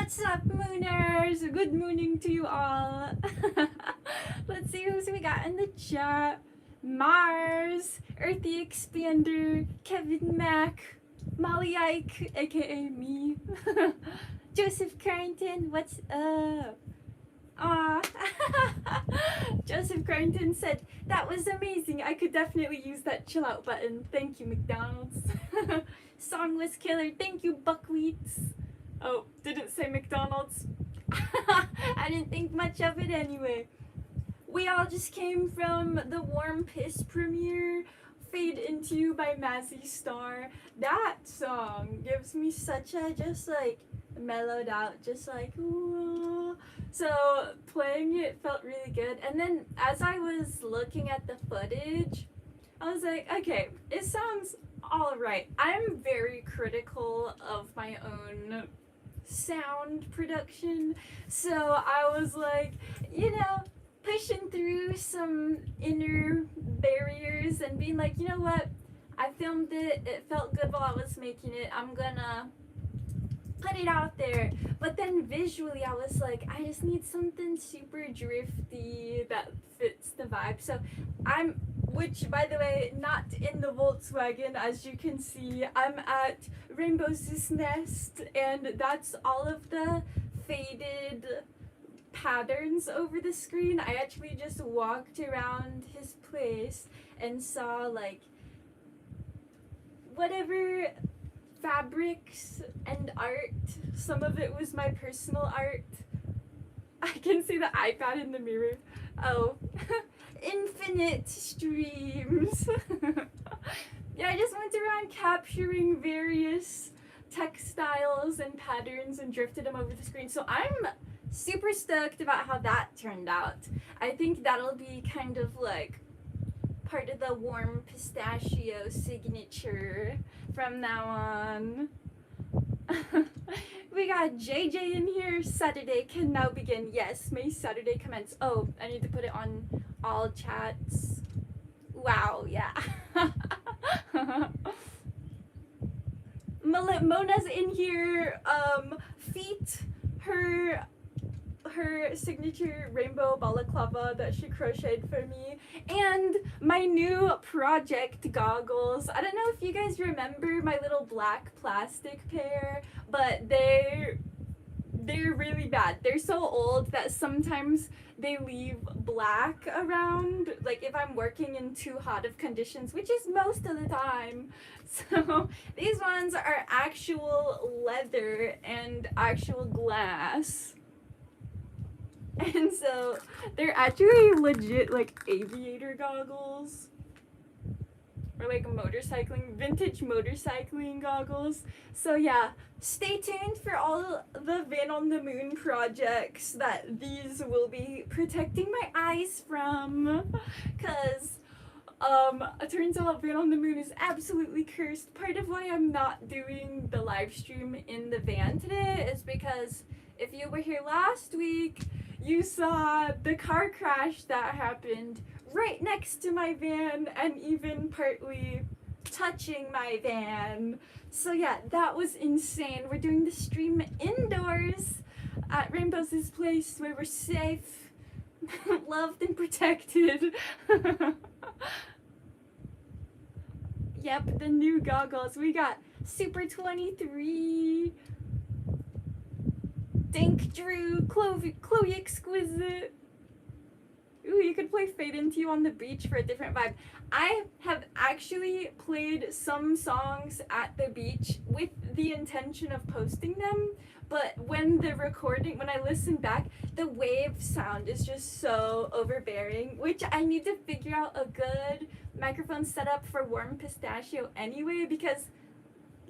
What's up, Mooners? Good morning to you all. Let's see who's we got in the chat. Mars, Earthy Expander, Kevin Mack, Molly Eich, aka me, Joseph Carrington, what's up? Aw. Joseph Carrington said, that was amazing. I could definitely use that chill out button. Thank you, McDonald's. Song was killer. Thank you, Buckwheats. Oh, didn't say McDonald's. I didn't think much of it anyway. We all just came from the Warm Piss premiere, Fade Into You by Mazzy Star. That song gives me such a just like mellowed out, just like ooh. So playing it felt really good. And then as I was looking at the footage, I was like, okay, it sounds alright. I'm very critical of my own sound production, so I was like, you know, pushing through some inner barriers and being like, you know what, I filmed it, it felt good while I was making it, I'm gonna put it out there. But then visually I was like, I just need something super drifty that fits the vibe. So which by the way, not in the Volkswagen, as you can see, I'm at Rainbow's Nest, and that's all of the faded patterns over the screen. I actually just walked around his place and saw like whatever fabrics and art. Some of it was my personal art. I can see the iPad in the mirror. Oh. Infinite streams. Yeah, I just went around capturing various textiles and patterns and drifted them over the screen. So I'm super stoked about how that turned out. I think that'll be kind of like part of the Warm Pistachio signature from now on. We got JJ in here. Saturday can now begin. Yes, may Saturday commence. Oh, I need to put it on all chats. Wow, yeah. Mona's in here. Feet, her signature rainbow balaclava that she crocheted for me, and my new project goggles. I don't know if you guys remember my little black plastic pair, but they're really bad. They're so old that sometimes they leave black around, like if I'm working in too hot of conditions, which is most of the time. So these ones are actual leather and actual glass. And so they're actually legit like aviator goggles. Or like vintage motorcycling goggles. So yeah, stay tuned for all the Van on the Moon projects that these will be protecting my eyes from. Cause it turns out Van on the Moon is absolutely cursed. Part of why I'm not doing the live stream in the van today is because if you were here last week, you saw the car crash that happened right next to my van and even partly touching my van. So yeah, that was insane. We're doing the stream indoors at Rainbow's place where we're safe, loved and protected. Yep, the new goggles. We got Super 23, Dink Drew, Chloe Exquisite. Ooh, you could play Fade Into You on the beach for a different vibe. I have actually played some songs at the beach with the intention of posting them, but when I listen back, the wave sound is just so overbearing, which I need to figure out a good microphone setup for Warm Pistachio anyway, because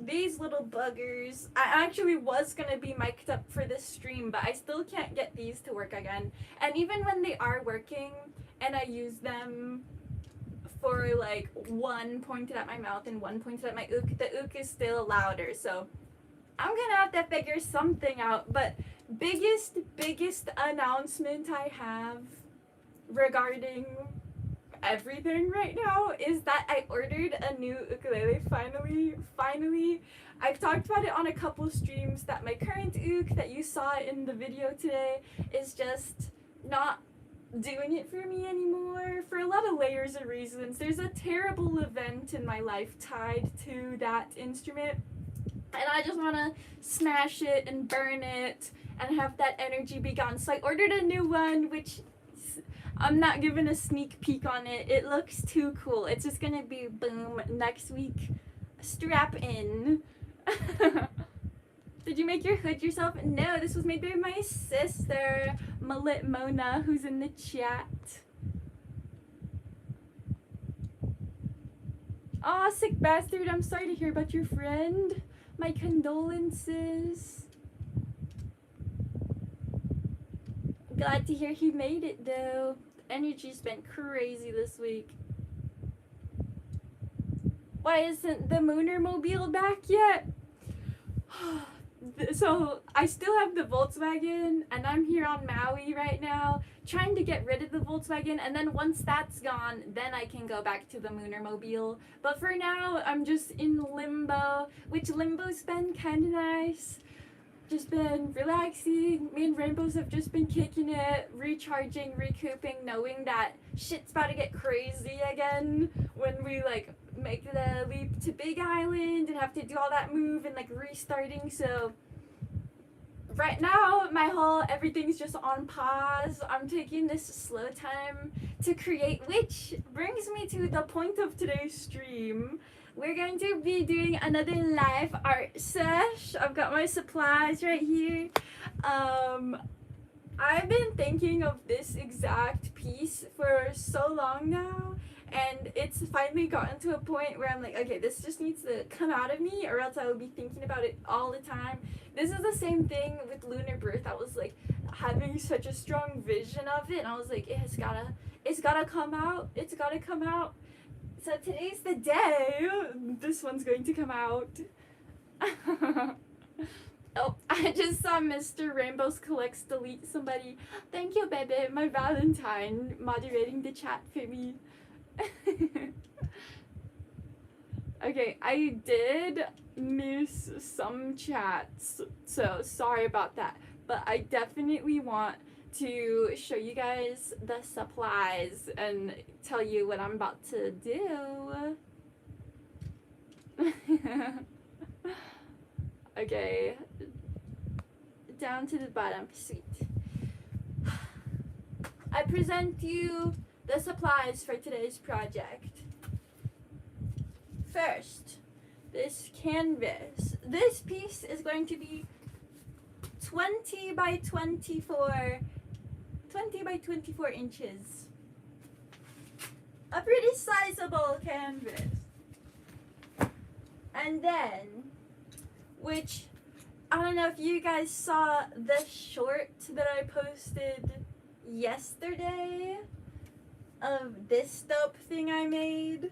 these little buggers, I actually was gonna be mic'd up for this stream, but I still can't get these to work again. And even when they are working and I use them for like one pointed at my mouth and one pointed at my ook, the ook is still louder. So I'm gonna have to figure something out. But biggest announcement I have regarding everything right now is that I ordered a new ukulele finally. I've talked about it on a couple streams that my current ook that you saw in the video today is just not doing it for me anymore for a lot of layers of reasons. There's a terrible event in my life tied to that instrument, and I just want to smash it and burn it and have that energy be gone. So I ordered a new one, which I'm not giving a sneak peek on it. It looks too cool. It's just gonna be boom next week. Strap in. Did you make your hood yourself? No, this was made by my sister, Mullet Mona, who's in the chat. Aw, sick bastard, I'm sorry to hear about your friend. My condolences. Glad to hear he made it though. Energy's been crazy this week. Why isn't the Moonermobile back yet? So I still have the Volkswagen, and I'm here on Maui right now trying to get rid of the Volkswagen, and then once that's gone, then I can go back to the Moonermobile. But for now, I'm just in limbo, which limbo's been kind of nice. Just been relaxing. Me and Rainbows have just been kicking it, recharging, recouping, knowing that shit's about to get crazy again when we like make the leap to Big Island and have to do all that move and like restarting. So right now everything's just on pause. I'm taking this slow time to create, which brings me to the point of today's stream. We're going to be doing another live art sesh. I've got my supplies right here. I've been thinking of this exact piece for so long now, and it's finally gotten to a point where I'm like, okay, this just needs to come out of me, or else I will be thinking about it all the time. This is the same thing with Lunar Birth. I was like having such a strong vision of it, and I was like, it's gotta come out. It's gotta come out. So today's the day this one's going to come out. Oh, I just saw Mr. Rainbows Collects delete somebody. Thank you, baby, my Valentine, moderating the chat for me. Okay, I did miss some chats, so sorry about that. But I definitely want to show you guys the supplies and tell you what I'm about to do. Okay, down to the bottom, sweet. I present you the supplies for today's project. First, this canvas. This piece is going to be 20 by 24 inches. A pretty sizable canvas. And then, which, I don't know if you guys saw the short that I posted yesterday of this dope thing I made.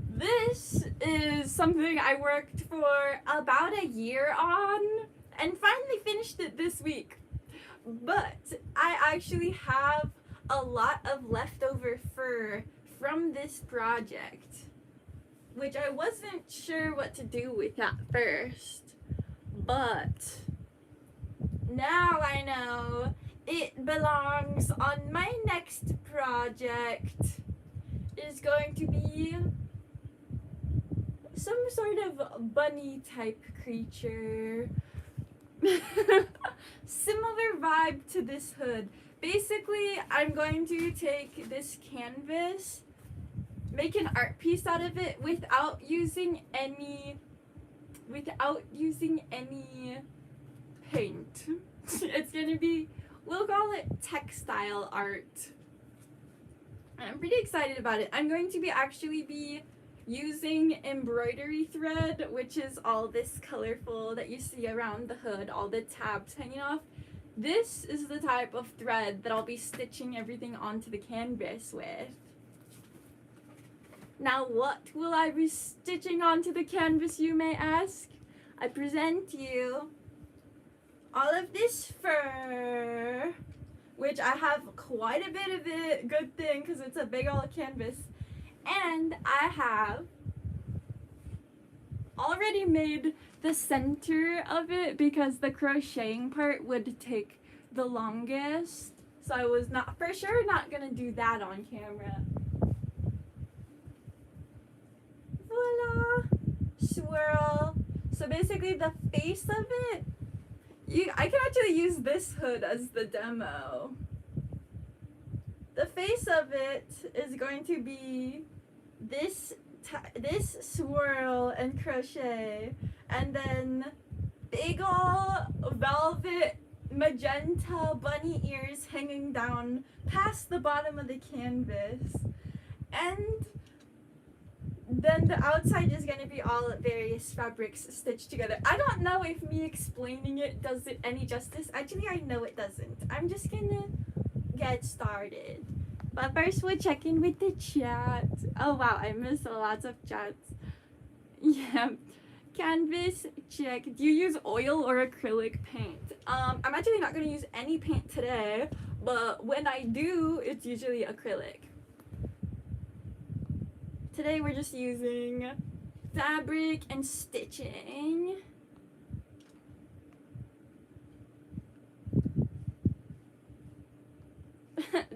This is something I worked for about a year on and finally finished it this week. But I actually have a lot of leftover fur from this project, which I wasn't sure what to do with at first. But now I know it belongs on my next project. It is going to be some sort of bunny type creature. Similar vibe to this hood. Basically, I'm going to take this canvas, make an art piece out of it without using any paint. It's gonna be, we'll call it textile art. And I'm pretty excited about it. I'm going to be actually be using embroidery thread, which is all this colorful that you see around the hood, all the tabs hanging off. This is the type of thread that I'll be stitching everything onto the canvas with. Now, what will I be stitching onto the canvas, you may ask? I present you all of this fur, which I have quite a bit of it. Good thing, because it's a big old canvas. And I have already made the center of it because the crocheting part would take the longest. So I was not for sure not gonna do that on camera. Voila! Swirl. So basically the face of it, I can actually use this hood as the demo. The face of it is going to be this swirl and crochet, and then big ol' velvet magenta bunny ears hanging down past the bottom of the canvas, and then the outside is going to be all various fabrics stitched together. I don't know if me explaining it does it any justice. Actually, I know it doesn't. I'm just gonna get started. But first, we'll check in with the chat. Oh wow, I missed lots of chats. Yeah. Canvas, check. Do you use oil or acrylic paint? I'm actually not going to use any paint today, but when I do, it's usually acrylic. Today we're just using fabric and stitching.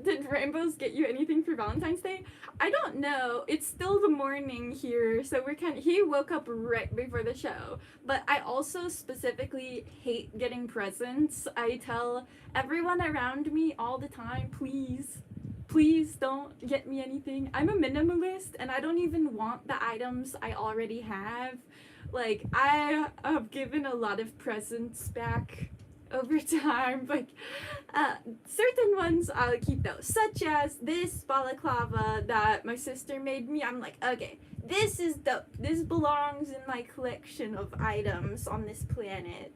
Did rainbows get you anything for Valentine's Day? I don't know. It's still the morning here, so he woke up right before the show. But I also specifically hate getting presents. I tell everyone around me all the time, please don't get me anything. I'm a minimalist and I don't even want the items I already have. Like, I have given a lot of presents back over time, like certain ones I'll keep though, such as this balaclava that my sister made me. I'm like, okay, this is dope. This belongs in my collection of items on this planet.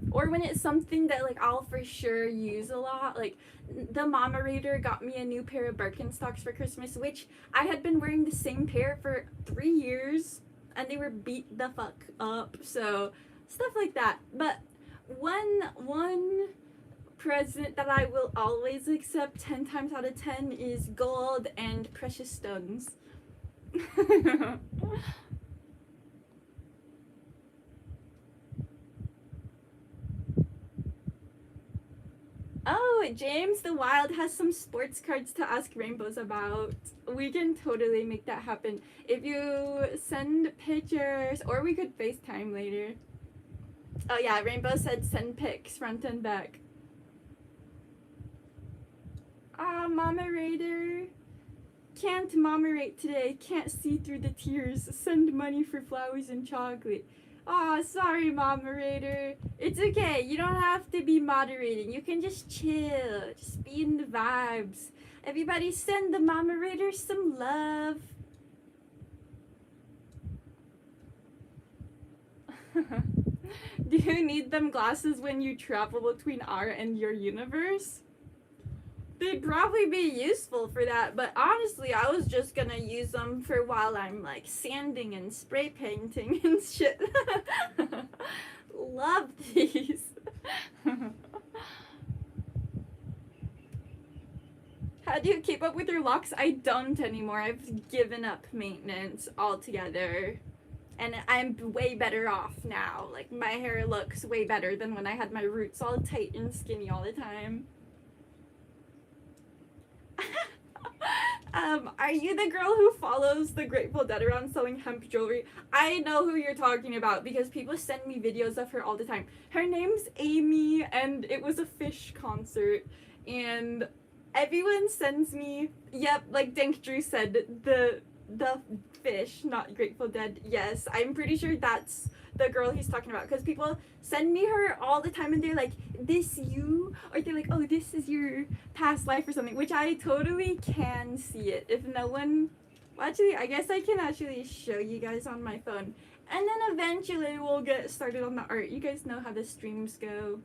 Or when it's something that like I'll for sure use a lot, like the Momerator got me a new pair of Birkenstocks for Christmas, which I had been wearing the same pair for 3 years. And they were beat the fuck up, so stuff like that. But one present that I will always accept 10 times out of 10 is gold and precious stones. Oh, James the Wild has some sports cards to ask rainbows about. We can totally make that happen. If you send pictures, or we could FaceTime later. Oh yeah, Rainbow said send pics front and back. Ah, Momerator. Can't Momerate today. Can't see through the tears. Send money for flowers and chocolate. Aw, sorry, Momerator. It's okay. You don't have to be moderating. You can just chill. Just be in the vibes. Everybody send the Momerator some love. Do you need them glasses when you travel between our and your universe? They'd probably be useful for that, but honestly, I was just gonna use them for while I'm like sanding and spray painting and shit. Love these. How do you keep up with your locks? I don't anymore. I've given up maintenance altogether. And I'm way better off now. Like, my hair looks way better than when I had my roots all tight and skinny all the time. Are you the girl who follows the Grateful Dead around selling hemp jewelry? I know who you're talking about because people send me videos of her all the time. Her name's Amy, and it was a Fish concert, and everyone sends me, yep, like Dank Drew said, the Fish, not Grateful Dead. Yes, I'm pretty sure that's the girl he's talking about, because people send me her all the time and they're like, this you? Or they're like, oh, this is your past life or something, which I totally can see it. If no one, well, actually, I guess I can actually show you guys on my phone. And then eventually we'll get started on the art. You guys know how the streams go.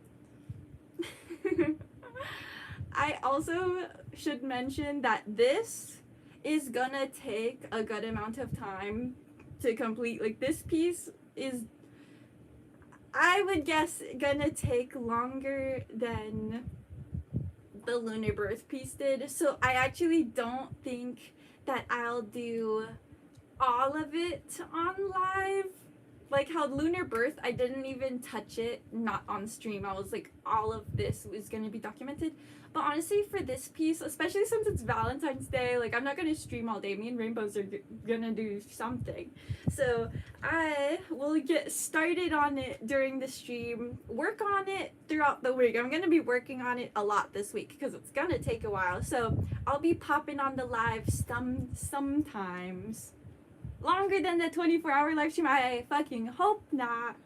I also should mention that this is gonna take a good amount of time to complete. Like, this piece is, I would guess, gonna take longer than the lunar birth piece did. So I actually don't think that I'll do all of it on live. Like how Lunar Birth, I didn't even touch it, not on stream. I was like, all of this was gonna be documented. But honestly, for this piece, especially since it's Valentine's Day, like I'm not gonna stream all day. Me and Rainbows are gonna do something. So I will get started on it during the stream, work on it throughout the week. I'm gonna be working on it a lot this week because it's gonna take a while. So I'll be popping on the live sometimes. Longer than the 24-hour live stream, I fucking hope not.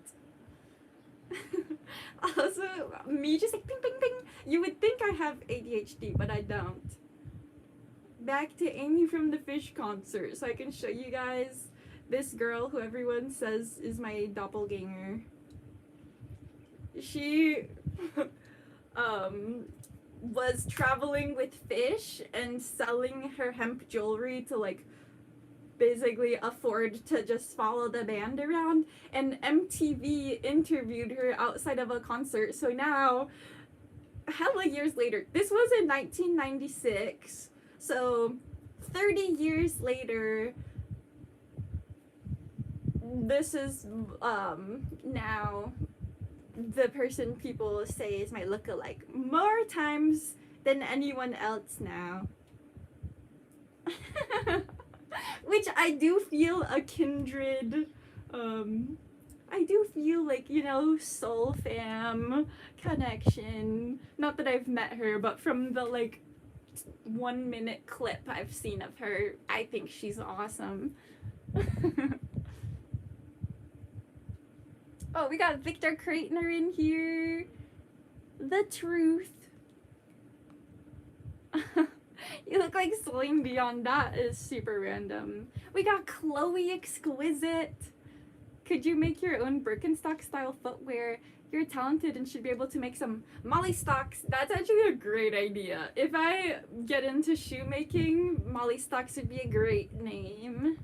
Also, me just like ping ping ping. You would think I have ADHD, but I don't. Back to Amy from the Fish concert, so I can show you guys this girl who everyone says is my doppelganger. She was traveling with fish and selling her hemp jewelry to like basically afford to just follow the band around, and MTV interviewed her outside of a concert. So now, hella years later, this was in 1996, so 30 years later, this is now the person people say is my lookalike more times than anyone else now. Which I do feel a kindred, I do feel like, you know, soul fam connection. Not that I've met her, but from the like 1 minute clip I've seen of her, I think she's awesome. Oh, we got Victor Kreitner in here. The truth. You look like Celine Dion. That is super random. We got Chloe Exquisite. Could you make your own Birkenstock style footwear? You're talented and should be able to make some Molly stocks. That's actually a great idea. If I get into shoemaking, Molly stocks would be a great name.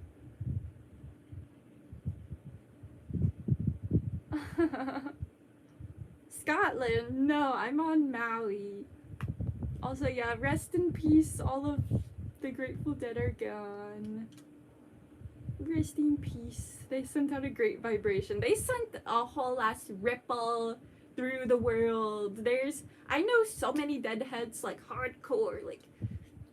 Scotland? No, I'm on Maui. Also, yeah, rest in peace. All of the Grateful Dead are gone. Rest in peace. They sent out a great vibration. They sent a whole ass ripple through the world. I know so many deadheads, like hardcore, like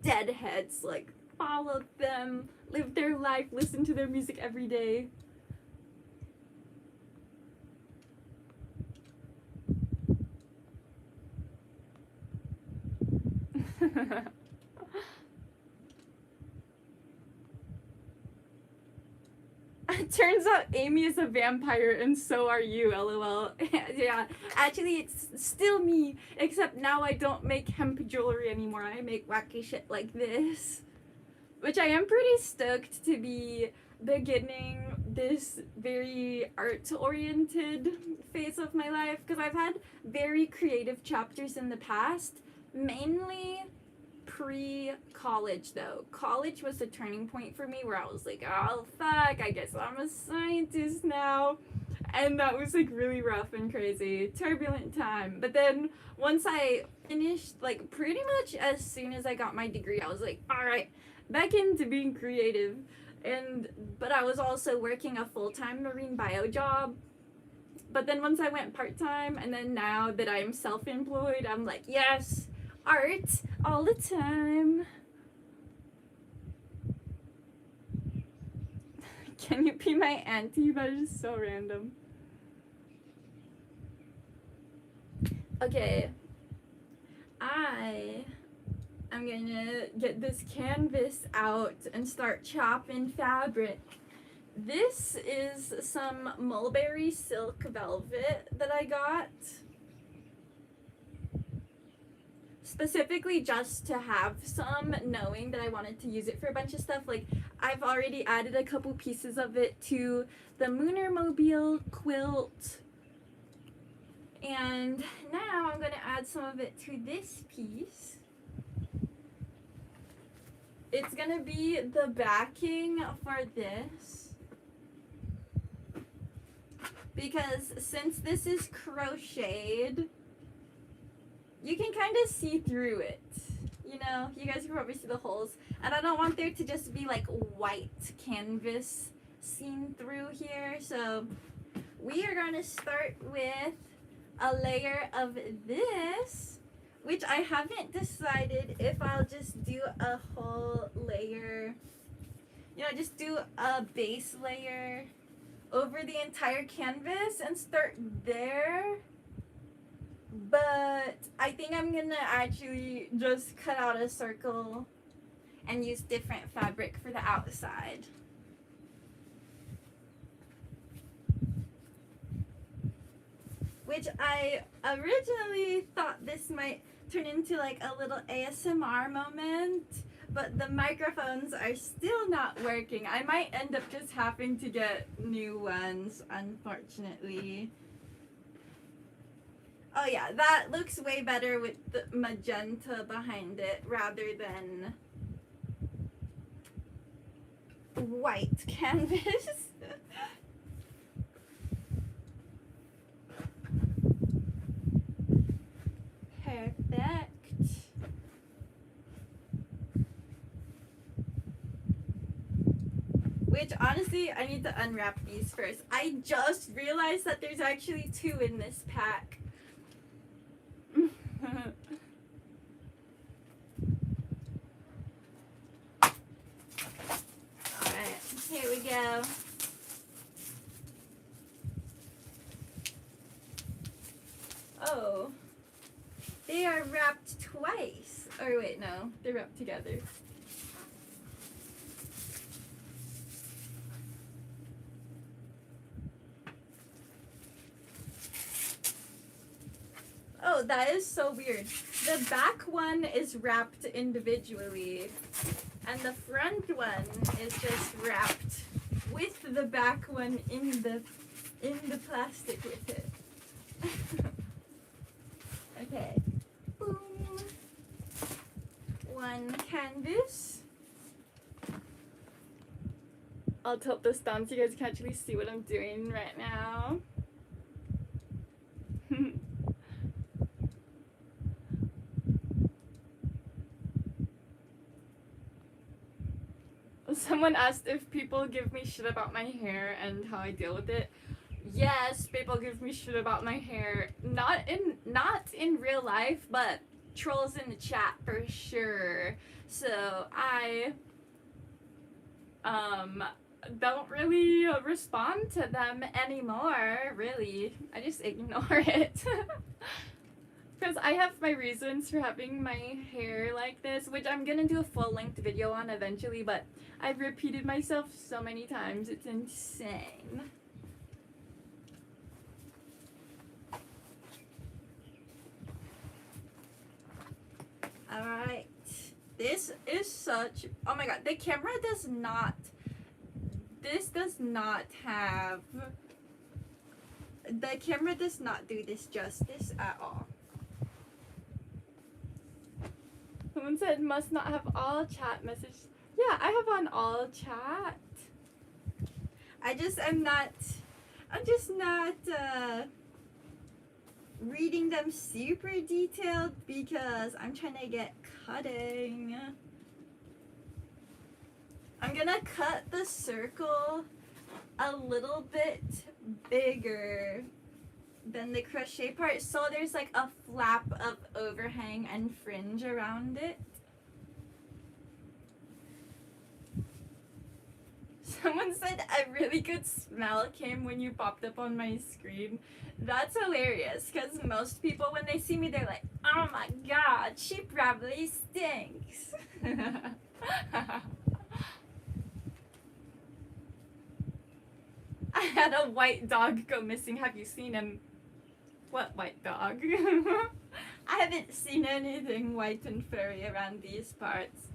deadheads, like followed them, lived their life, listened to their music every day. Turns out Amy is a vampire and so are you, lol. Yeah, actually it's still me, except now I don't make hemp jewelry anymore. I make wacky shit like this. Which I am pretty stoked to be beginning this very art-oriented phase of my life, because I've had very creative chapters in the past, mainly pre-college though. College was the turning point for me where I was like, oh fuck, I guess I'm a scientist now. And that was like really rough and crazy, turbulent time. But then once I finished, like pretty much as soon as I got my degree, I was like, all right, back into being creative. But I was also working a full-time marine bio job. But then once I went part-time, and then now that I'm self-employed, I'm like, yes, art all the time. Can you be my auntie? That is so random. Okay, I'm gonna get this canvas out and start chopping fabric. This is some mulberry silk velvet that I got. Specifically just to have some, knowing that I wanted to use it for a bunch of stuff. Like, I've already added a couple pieces of it to the Moonermobile quilt. And now I'm going to add some of it to this piece. It's going to be the backing for this. Because since this is crocheted, you can kind of see through it. you know, you guys can probably see the holes. And I don't want there to just be like white canvas seen through here. So we are going to start with a layer of this, which I haven't decided if I'll just do a whole layer, you know, just do a base layer over the entire canvas and start there. But I think I'm gonna actually just cut out a circle and use different fabric for the outside. Which I originally thought this might turn into like a little ASMR moment, but the microphones are still not working. I might end up just having to get new ones, unfortunately. Oh yeah, that looks way better with the magenta behind it rather than white canvas. Perfect. Which honestly, I need to unwrap these first. I just realized that there's actually 2 in this pack. Alright, here we go. Oh, they are wrapped twice. Or wait, no, they're wrapped together. Oh, that is so weird. The back one is wrapped individually, and the front one is just wrapped with the back one in the plastic with it. Okay. Boom. One canvas. I'll tilt this down so you guys can actually see what I'm doing right now. Someone asked if people give me shit about my hair and how I deal with it. Yes, people give me shit about my hair. Not in real life, but trolls in the chat for sure. So I don't really respond to them anymore, really. I just ignore it. Because I have my reasons for having my hair like this, which I'm gonna do a full-length video on eventually, but I've repeated myself so many times, it's insane. Alright, this is such, oh my god, the camera does not, this does not have, the camera does not do this justice at all. Someone said must not have all chat messages. Yeah, I have on all chat. I'm just not reading them super detailed because I'm trying to get cutting. I'm gonna cut the circle a little bit bigger than the crochet part, so there's like a flap of overhang and fringe around it. Someone said a really good smell came when you popped up on my screen. That's hilarious, because most people when they see me they're like, oh my god, she probably stinks. I had a white dog go missing. Have you seen him? What white dog? I haven't seen anything white and furry around these parts.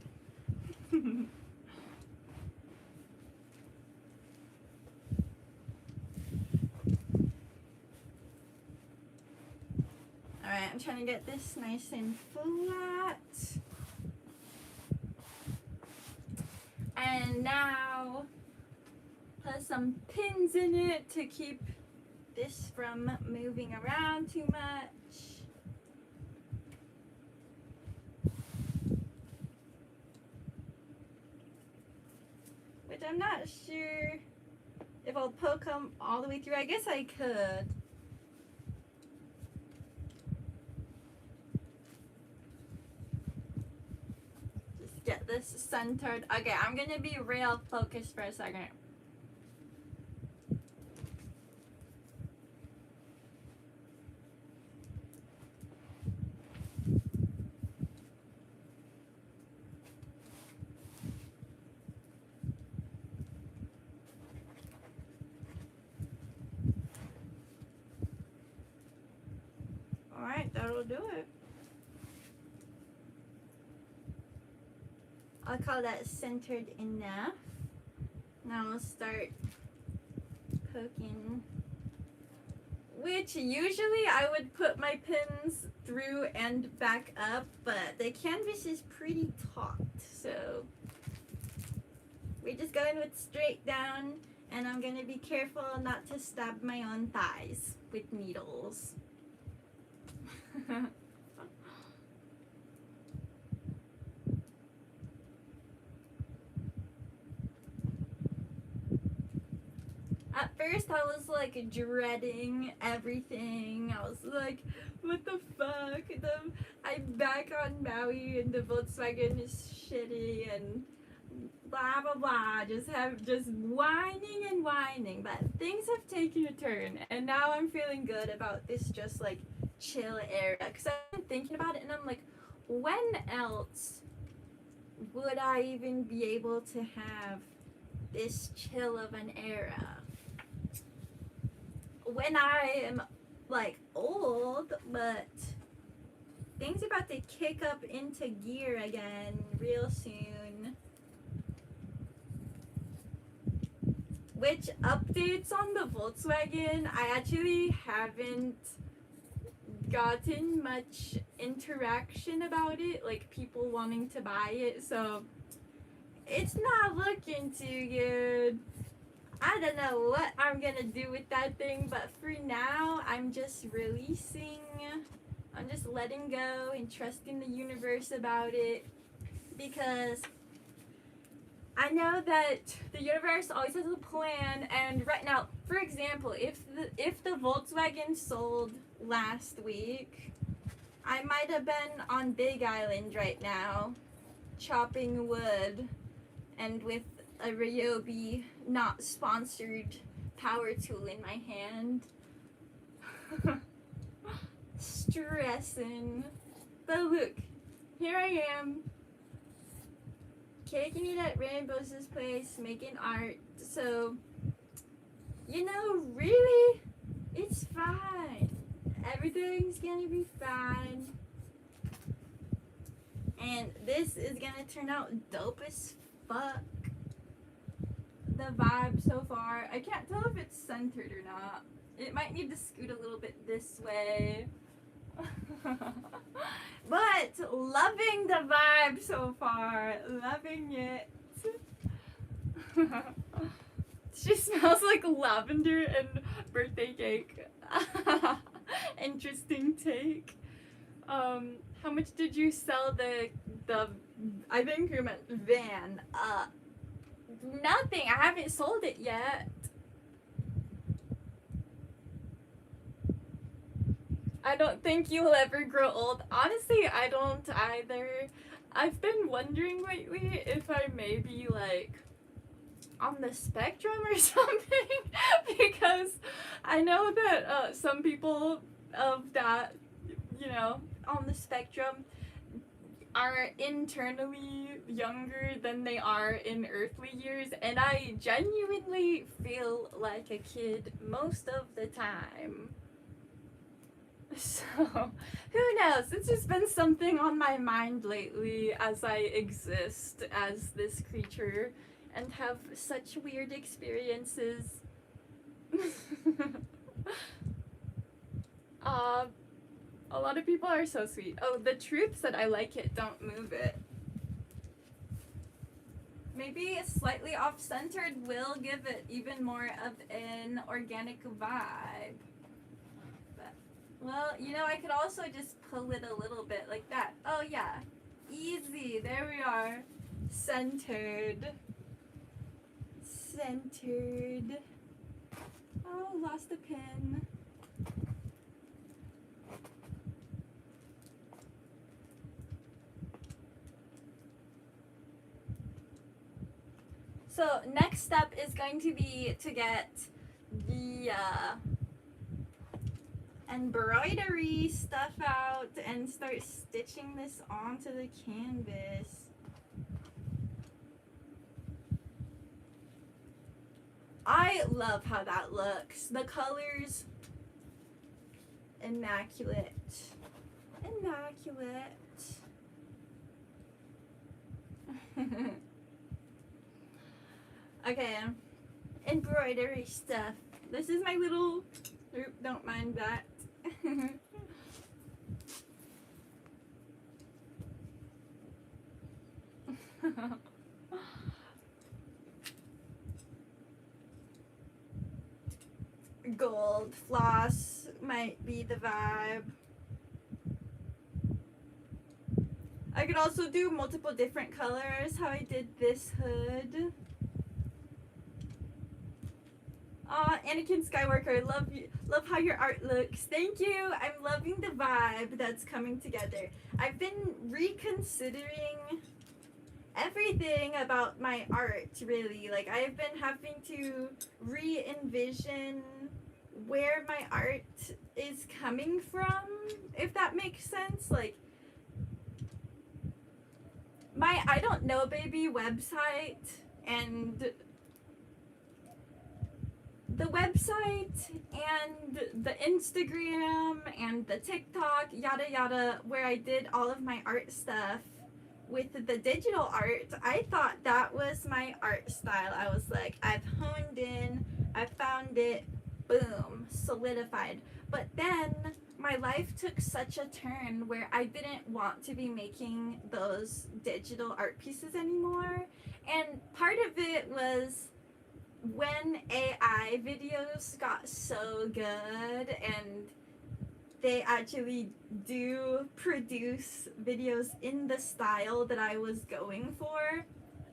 Alright, I'm trying to get this nice and flat. And now put some pins in it to keep this from moving around too much. I'm not sure if I'll poke them all the way through. I guess I could. Just get this centered. Okay, I'm gonna be real focused for a second. Alright, that'll do it. I'll call that centered enough. Now we'll start poking. Which usually I would put my pins through and back up, but the canvas is pretty taut, so we're just going with straight down, and I'm gonna be careful not to stab my own thighs with needles. At first I was like dreading everything. I was like, what the fuck? I'm back on Maui and the Volkswagen is shitty and blah blah blah. Just whining and whining. But things have taken a turn, and now I'm feeling good about this just like chill era. Because I've been thinking about it and I'm like, when else would I even be able to have this chill of an era? When I am like old, but things are about to kick up into gear again real soon. Which updates on the Volkswagen, I actually haven't gotten much interaction about it, like people wanting to buy it, so it's not looking too good. I don't know what I'm gonna do with that thing, but for now, I'm just releasing. I'm just letting go and trusting the universe about it, because I know that the universe always has a plan. And right now, for example, if the Volkswagen sold last week, I might have been on Big Island right now, chopping wood, and with a Ryobi not sponsored power tool in my hand. Stressing. But look, here I am, kicking it at Rainbow's place, making art. So, you know, really, it's fine. Everything's gonna be fine. And this is gonna turn out dope as fuck. The vibe so far, I can't tell if it's centered or not. It might need to scoot a little bit this way. But loving the vibe so far, loving it. She smells like lavender and birthday cake. Interesting take. How much did you sell the I think you meant van? Nothing. I haven't sold it yet. I don't think you'll ever grow old. Honestly, I don't either. I've been wondering lately if I may be like on the spectrum or something, because I know that some people of that, you know, on the spectrum are internally younger than they are in earthly years, and I genuinely feel like a kid most of the time. So, who knows? It's just been something on my mind lately as I exist as this creature and have such weird experiences. A lot of people are so sweet. Oh, the truth said I like it, don't move it. Maybe slightly off-centered will give it even more of an organic vibe. But, well, you know, I could also just pull it a little bit like that. Oh yeah, easy, there we are. Centered. centered. Oh, lost a pin. So next step is going to be to get the embroidery stuff out and start stitching this onto the canvas. I love how that looks. The colors, immaculate. Immaculate. Okay, embroidery stuff. This is my little, don't mind that. Gold floss might be the vibe. I could also do multiple different colors, how I did this hood. Aw, Anakin Skywalker, love how your art looks. Thank you. I'm loving the vibe that's coming together. I've been reconsidering everything about my art, really. Like, I've been having to re-envision where my art is coming from, if that makes sense. Like, my I Don't Know Baby website and the website and the Instagram and the TikTok, yada yada, where I did all of my art stuff with the digital art, I thought that was my art style. I was like, I've honed in, I found it, boom, solidified. But then my life took such a turn where I didn't want to be making those digital art pieces anymore. And part of it was when AI videos got so good and they actually do produce videos in the style that I was going for,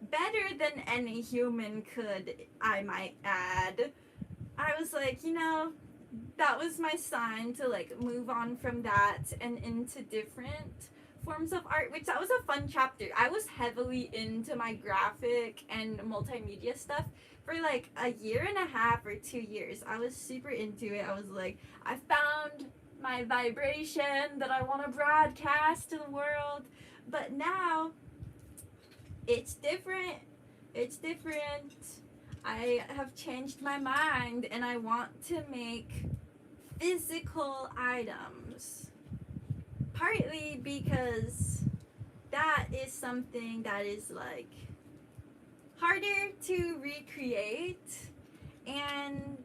better than any human could, I might add. I was like, you know, that was my sign to like move on from that and into different forms of art, which that was a fun chapter. I was heavily into my graphic and multimedia stuff for like a year and a half or 2 years. I was super into it. I was like, I found my vibration that I want to broadcast to the world. But now it's different. It's different. I have changed my mind and I want to make physical items. Partly because that is something that is like harder to recreate and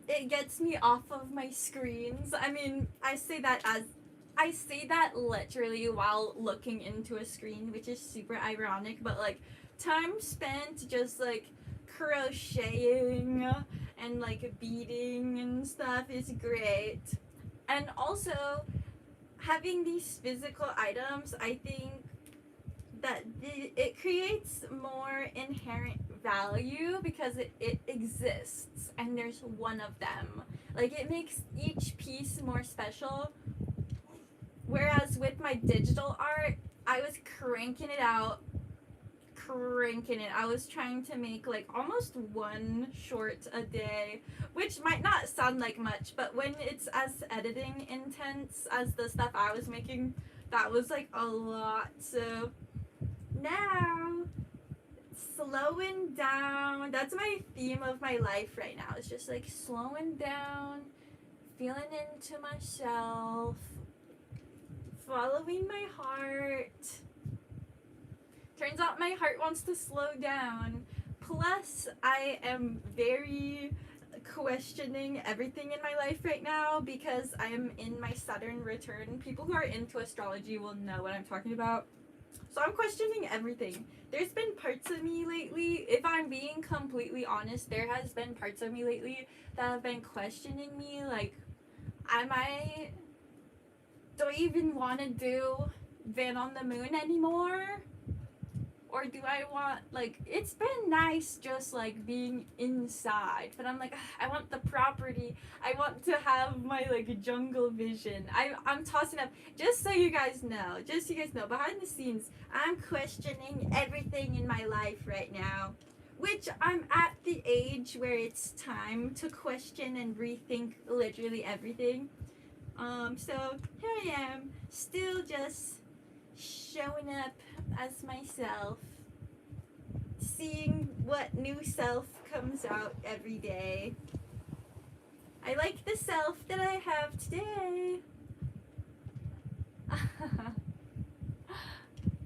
it gets me off of my screens. I mean, I say that literally while looking into a screen, which is super ironic, but like time spent just like crocheting and like beading and stuff is great. And also having these physical items, I think that it creates more inherent value because it exists and there's one of them. Like, it makes each piece more special. Whereas with my digital art, I was cranking it out. I was trying to make like almost one short a day, which might not sound like much, but when it's as editing intense as the stuff I was making, that was like a lot. So now, slowing down. That's my theme of my life right now. It's just like slowing down, feeling into myself, following my heart. Turns out my heart wants to slow down. Plus, I am very questioning everything in my life right now because I am in my Saturn return. People who are into astrology will know what I'm talking about. So I'm questioning everything. There's been parts of me lately, if I'm being completely honest, there has been parts of me lately that have been questioning me, like, do I even want to do Van on the Moon anymore? or do I want, like, it's been nice just like being inside, but I'm like, I want the property. I want to have my like jungle vision. I'm tossing up, just so you guys know, behind the scenes, I'm questioning everything in my life right now, which I'm at the age where it's time to question and rethink literally everything. So here I am, still just showing up as myself, seeing what new self comes out every day. I like the self that I have today.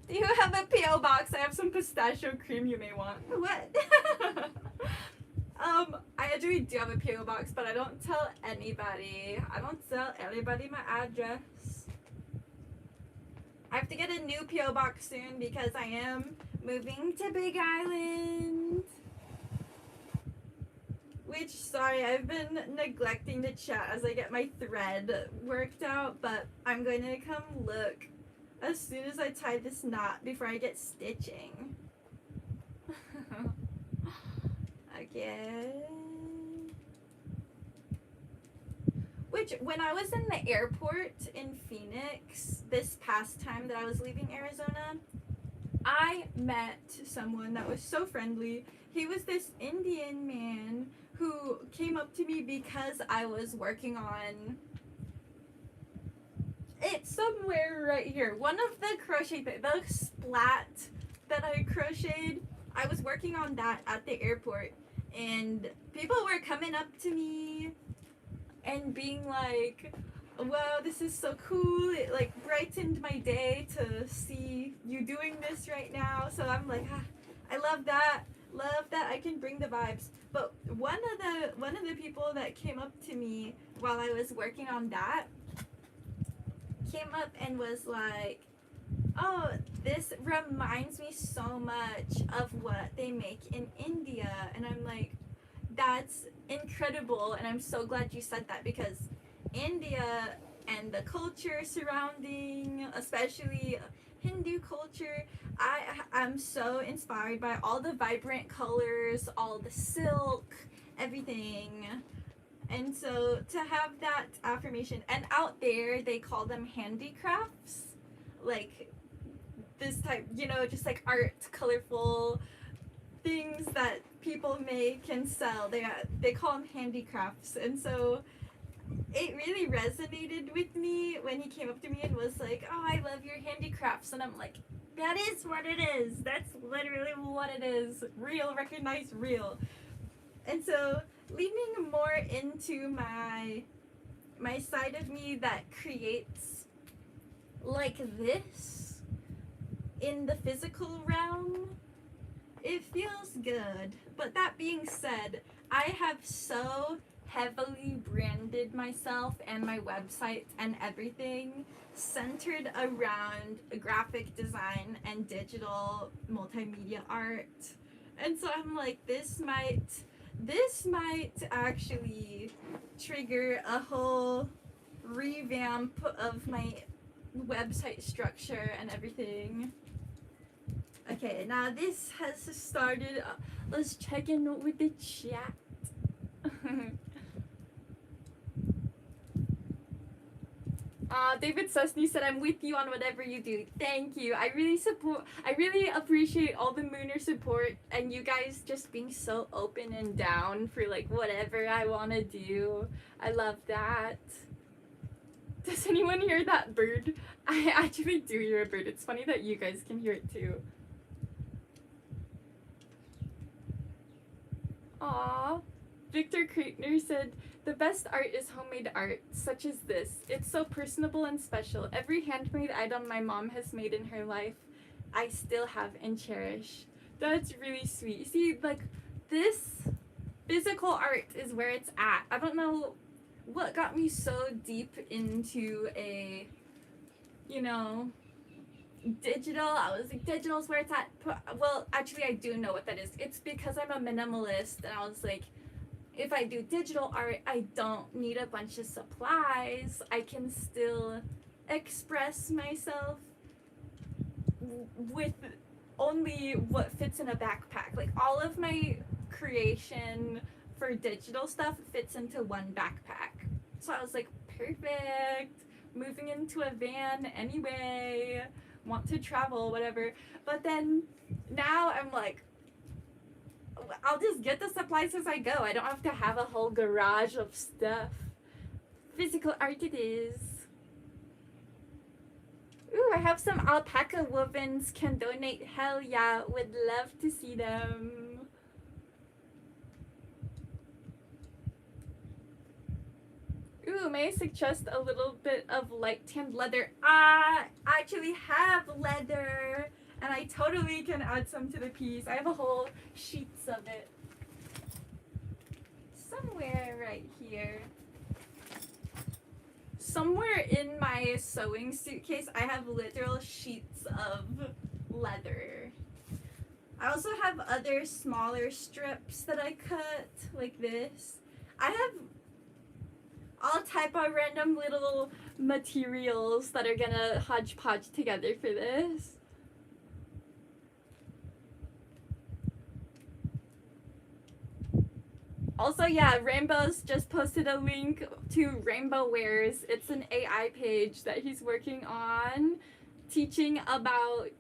Do you have a P.O. box? I have some pistachio cream you may want. What? I actually do have a P.O. box, but I don't tell anybody. I don't tell anybody my address. I have to get a new P.O. box soon because I am moving to Big Island. Which, sorry, I've been neglecting to chat as I get my thread worked out, but I'm going to come look as soon as I tie this knot before I get stitching. Okay. Which, when I was in the airport in Phoenix this past time that I was leaving Arizona, I met someone that was so friendly. He was this Indian man who came up to me because I was working on, it's somewhere right here, one of the crochet, the splat that I crocheted, I was working on that at the airport, and people were coming up to me and being like, wow, this is so cool, it like brightened my day to see you doing this right now. So I'm like, I love that I can bring the vibes. But one of the people that came up to me while I was working on that came up and was like, oh, this reminds me so much of what they make in India. And I'm like, that's incredible, and I'm so glad you said that, because India and the culture surrounding, especially Hindu culture, I'm so inspired by all the vibrant colors, all the silk, everything. And so to have that affirmation, and out there they call them handicrafts, like this type, you know, just like art, colorful things that people make and sell. They call them handicrafts. And so it really resonated with me when he came up to me and was like, oh, I love your handicrafts. And I'm like, that is what it is. That's literally what it is. Real, recognize real. And so leaning more into my side of me that creates like this in the physical realm, it feels good. But that being said, I have so heavily branded myself and my website and everything centered around graphic design and digital multimedia art. And so I'm like, this might actually trigger a whole revamp of my website structure and everything. Okay, now this has started. Let's check in with the chat. David Susney said, I'm with you on whatever you do. Thank you. I really appreciate all the Mooner support and you guys just being so open and down for like whatever I want to do. I love that. Does anyone hear that bird? I actually do hear a bird. It's funny that you guys can hear it too. Aww. Victor Kreitner said, the best art is homemade art, such as this. It's so personable and special. Every handmade item my mom has made in her life, I still have and cherish. That's really sweet. See, like, this physical art is where it's at. I don't know what got me so deep into a, you know, digital. I was like, digital is where it's at. Well, actually, I do know what that is. It's because I'm a minimalist, and I was like, if I do digital art, I don't need a bunch of supplies. I can still express myself with only what fits in a backpack. Like all of my creation for digital stuff fits into one backpack. So I was like, perfect. Moving into a van anyway. Want to travel, whatever. But then now I'm like, I'll just get the supplies as I go. I don't have to have a whole garage of stuff. Physical art it is. Ooh, I have some alpaca wovens. Can donate. Hell yeah. Would love to see them. Ooh, may I suggest a little bit of light tanned leather? I actually have leather, and I totally can add some to the piece. I have a whole sheets of it. Somewhere right here. Somewhere in my sewing suitcase, I have literal sheets of leather. I also have other smaller strips that I cut, like this. I have all type of random little materials that are gonna hodgepodge together for this. Also, yeah, Rainbow's just posted a link to Rainbow Wears. It's an AI page that he's working on, teaching about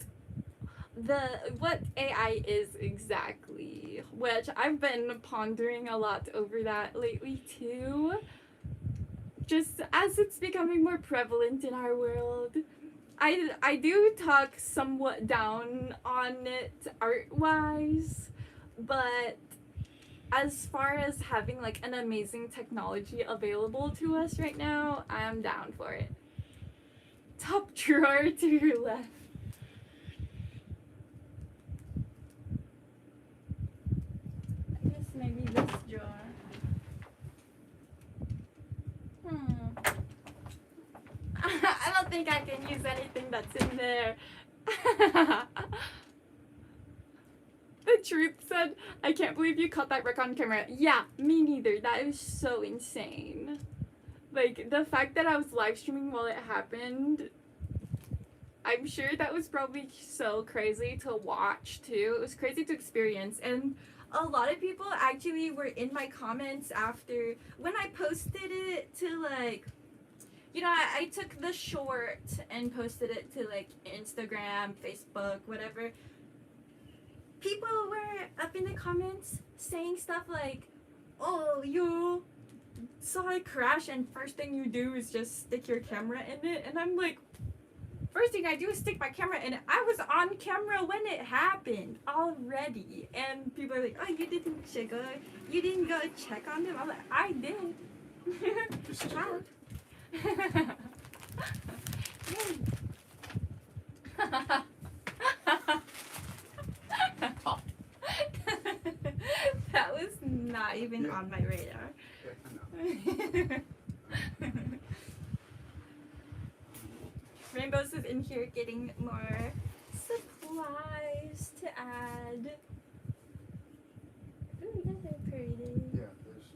what AI is exactly, which I've been pondering a lot over that lately too. Just as it's becoming more prevalent in our world. I do talk somewhat down on it art-wise, but as far as having like an amazing technology available to us right now, I'm down for it. Top drawer to your left. I guess maybe this drawer. I don't think I can use anything that's in there. The truth said, I can't believe you caught that wreck on camera. Yeah, me neither. That is so insane. Like, the fact that I was live streaming while it happened, I'm sure that was probably so crazy to watch too. It was crazy to experience. And a lot of people actually were in my comments after, when I posted it to like, you know, I took the short and posted it to like Instagram, Facebook, whatever. People were up in the comments saying stuff like, oh, you saw it crash and first thing you do is just stick your camera in it. And I'm like, first thing I do is stick my camera in it. I was on camera when it happened already. And people are like, oh, you didn't go check on them? I'm like, I did. Wow. That was not even on my radar. Yeah, I know. Rainbows is in here getting more supplies to add. Ooh, those are pretty. Yeah, there's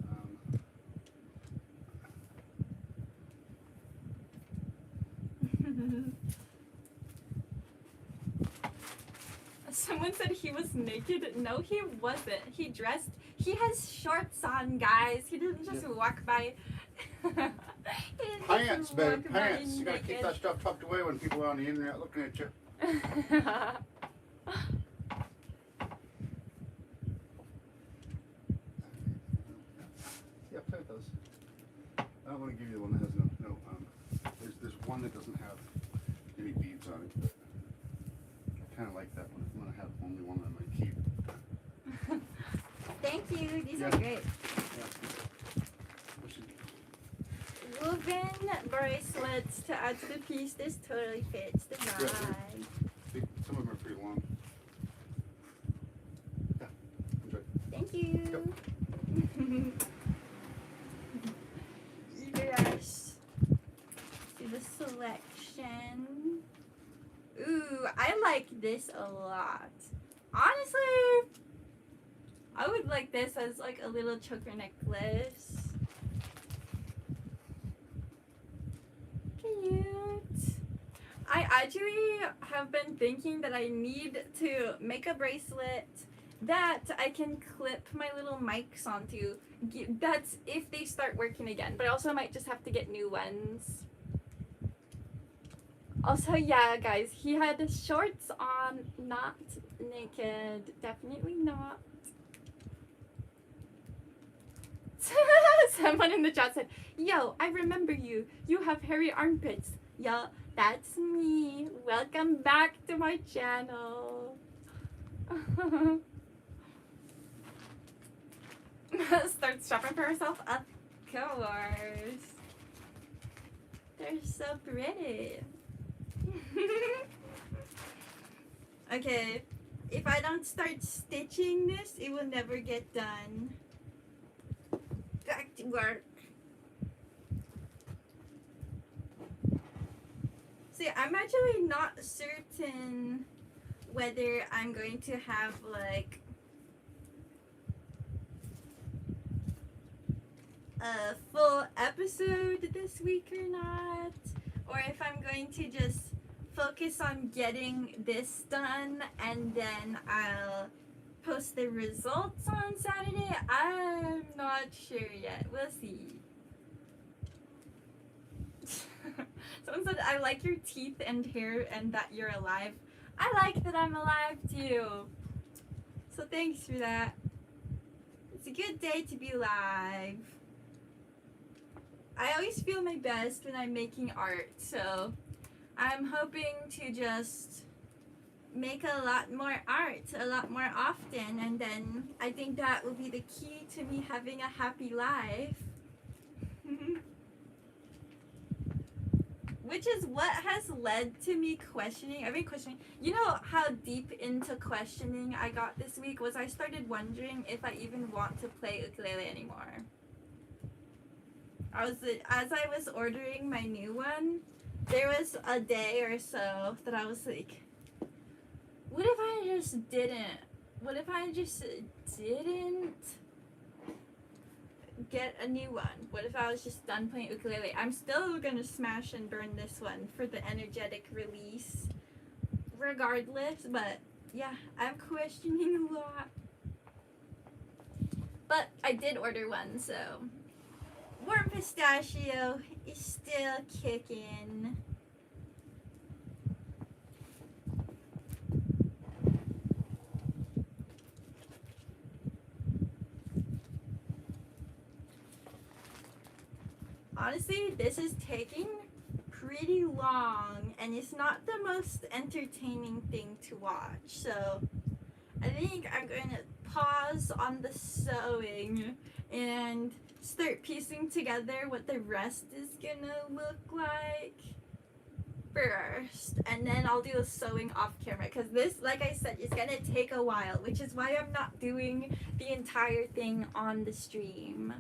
Someone said he was naked. No, he wasn't. He dressed. He has shorts on, guys. He didn't just walk by. pants, babe, pants. You gotta keep that stuff tucked away when people are on the internet looking at you. Yeah, play with those. I don't want to give you the one that has no there's one that doesn't have any beads on it, but I kind of like that one. I'm going to have only one that I might keep. Thank you. These are great. Yeah. Woven bracelets to add to the piece. This totally fits the vibe. Some of them are pretty long. Yeah, enjoy. Thank you. Yes. See the selection. Ooh, I like this a lot. Honestly, I would like this as like a little choker necklace. Cute. actually have been thinking that I need to make a bracelet that I can clip my little mics onto. That's if they start working again, but also I might just have to get new ones. Also, yeah, guys, he had shorts on, not naked. Definitely not. Someone in the chat said, "Yo, I remember you. You have hairy armpits." Yo, that's me. Welcome back to my channel. Start shopping for herself? Of course. They're so pretty. Okay, if I don't start stitching this, it will never get done. Back to work. See, I'm actually not certain whether I'm going to have like a full episode this week or not, or if I'm going to just focus on getting this done and then I'll post the results on Saturday. I'm not sure yet. We'll see. Someone said, "I like your teeth and hair and that you're alive." I like that I'm alive too. So thanks for that. It's a good day to be alive. I always feel my best when I'm making art, so I'm hoping to just make a lot more art a lot more often, and then I think that will be the key to me having a happy life. Which is what has led to me questioning. I've been questioning. You know how deep into questioning I got this week was I started wondering if I even want to play ukulele anymore. As I was ordering my new one, there was a day or so that I was like, what if I just didn't? What if I just didn't get a new one? What if I was just done playing ukulele? I'm still gonna smash and burn this one for the energetic release regardless, but yeah, I'm questioning a lot. But I did order one, so Warm Pistachio is still kicking. Honestly, this is taking pretty long and it's not the most entertaining thing to watch. So I think I'm going to pause on the sewing and start piecing together what the rest is gonna look like first, and then I'll do the sewing off camera, because this, like I said, is gonna take a while, which is why I'm not doing the entire thing on the stream.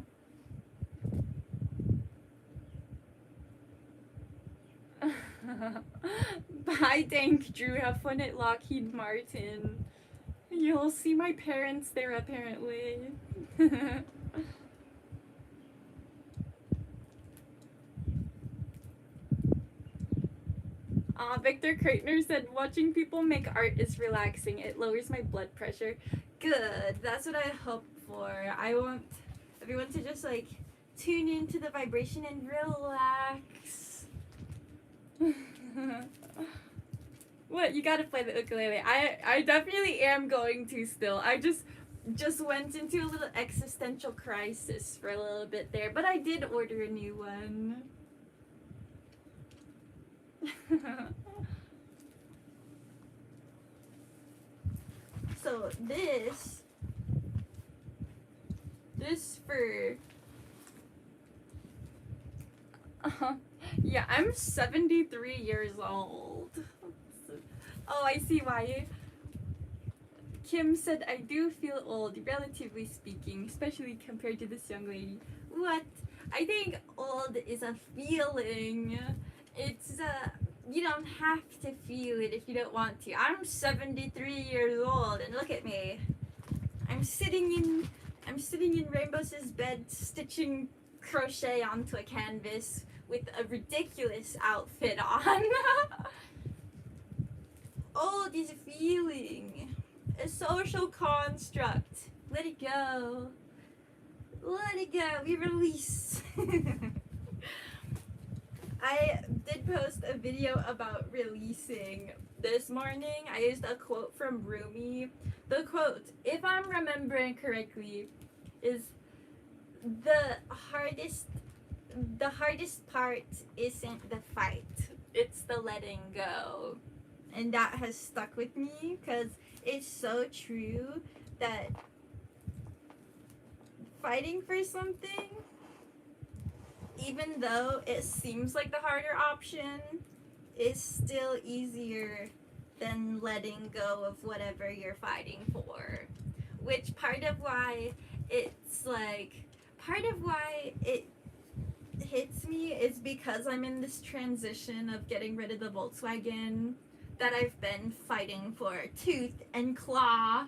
Bye, thank Drew. Have fun at Lockheed Martin. You'll see my parents there apparently. Victor Kreitner said, "Watching people make art is relaxing. It lowers my blood pressure." Good. That's what I hope for. I want everyone to just like tune into the vibration and relax. What? You gotta play the ukulele. I definitely am going to still. I just went into a little existential crisis for a little bit there, but I did order a new one. So this for yeah, I'm 73 years old. Oh, I see why. Kim said, "I do feel old, relatively speaking, especially compared to this young lady." What? I think old is a feeling. It's you don't have to feel it if you don't want to. I'm 73 years old and look at me. I'm sitting in Rainbow's bed stitching crochet onto a canvas with a ridiculous outfit on. old is a feeling, a social construct. Let it go. Let it go. We release. I did post a video about releasing this morning. I used a quote from Rumi. The quote, if I'm remembering correctly, is the hardest part isn't the fight, it's the letting go. And that has stuck with me because it's so true that fighting for something, even though it seems like the harder option, is still easier than letting go of whatever you're fighting for. Which part of why it hits me is because I'm in this transition of getting rid of the Volkswagen that I've been fighting for tooth and claw,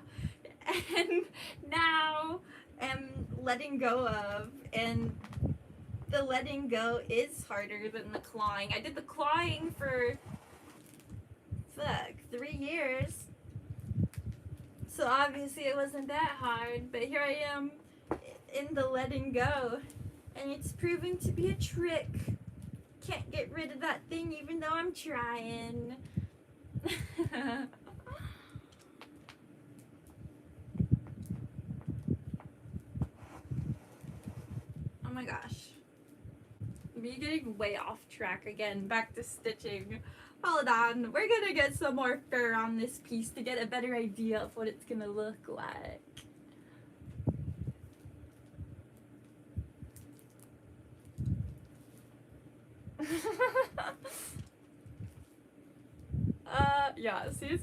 and now am letting go of, and the letting go is harder than the clawing. I did the clawing for 3 years, so obviously it wasn't that hard, but here I am in the letting go, and it's proving to be a trick. Can't get rid of that thing even though I'm trying. Oh my gosh. Me getting way off track again. Back to stitching. Hold on. We're gonna get some more fur on this piece to get a better idea of what it's gonna look like. Yeah, see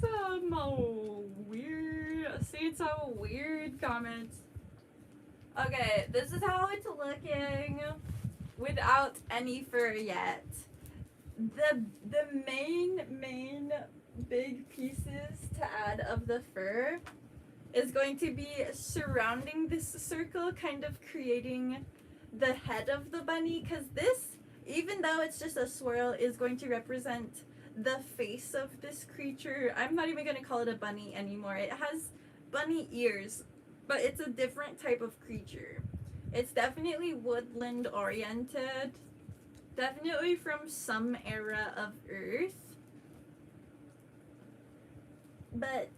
some weird comments. Okay, this is how it's looking without any fur yet. The main big pieces to add of the fur is going to be surrounding this circle, kind of creating the head of the bunny, because this, even though it's just a swirl, is going to represent the face of this creature. I'm not even going to call it a bunny anymore. It has bunny ears, but it's a different type of creature. It's definitely woodland oriented, definitely from some era of Earth, but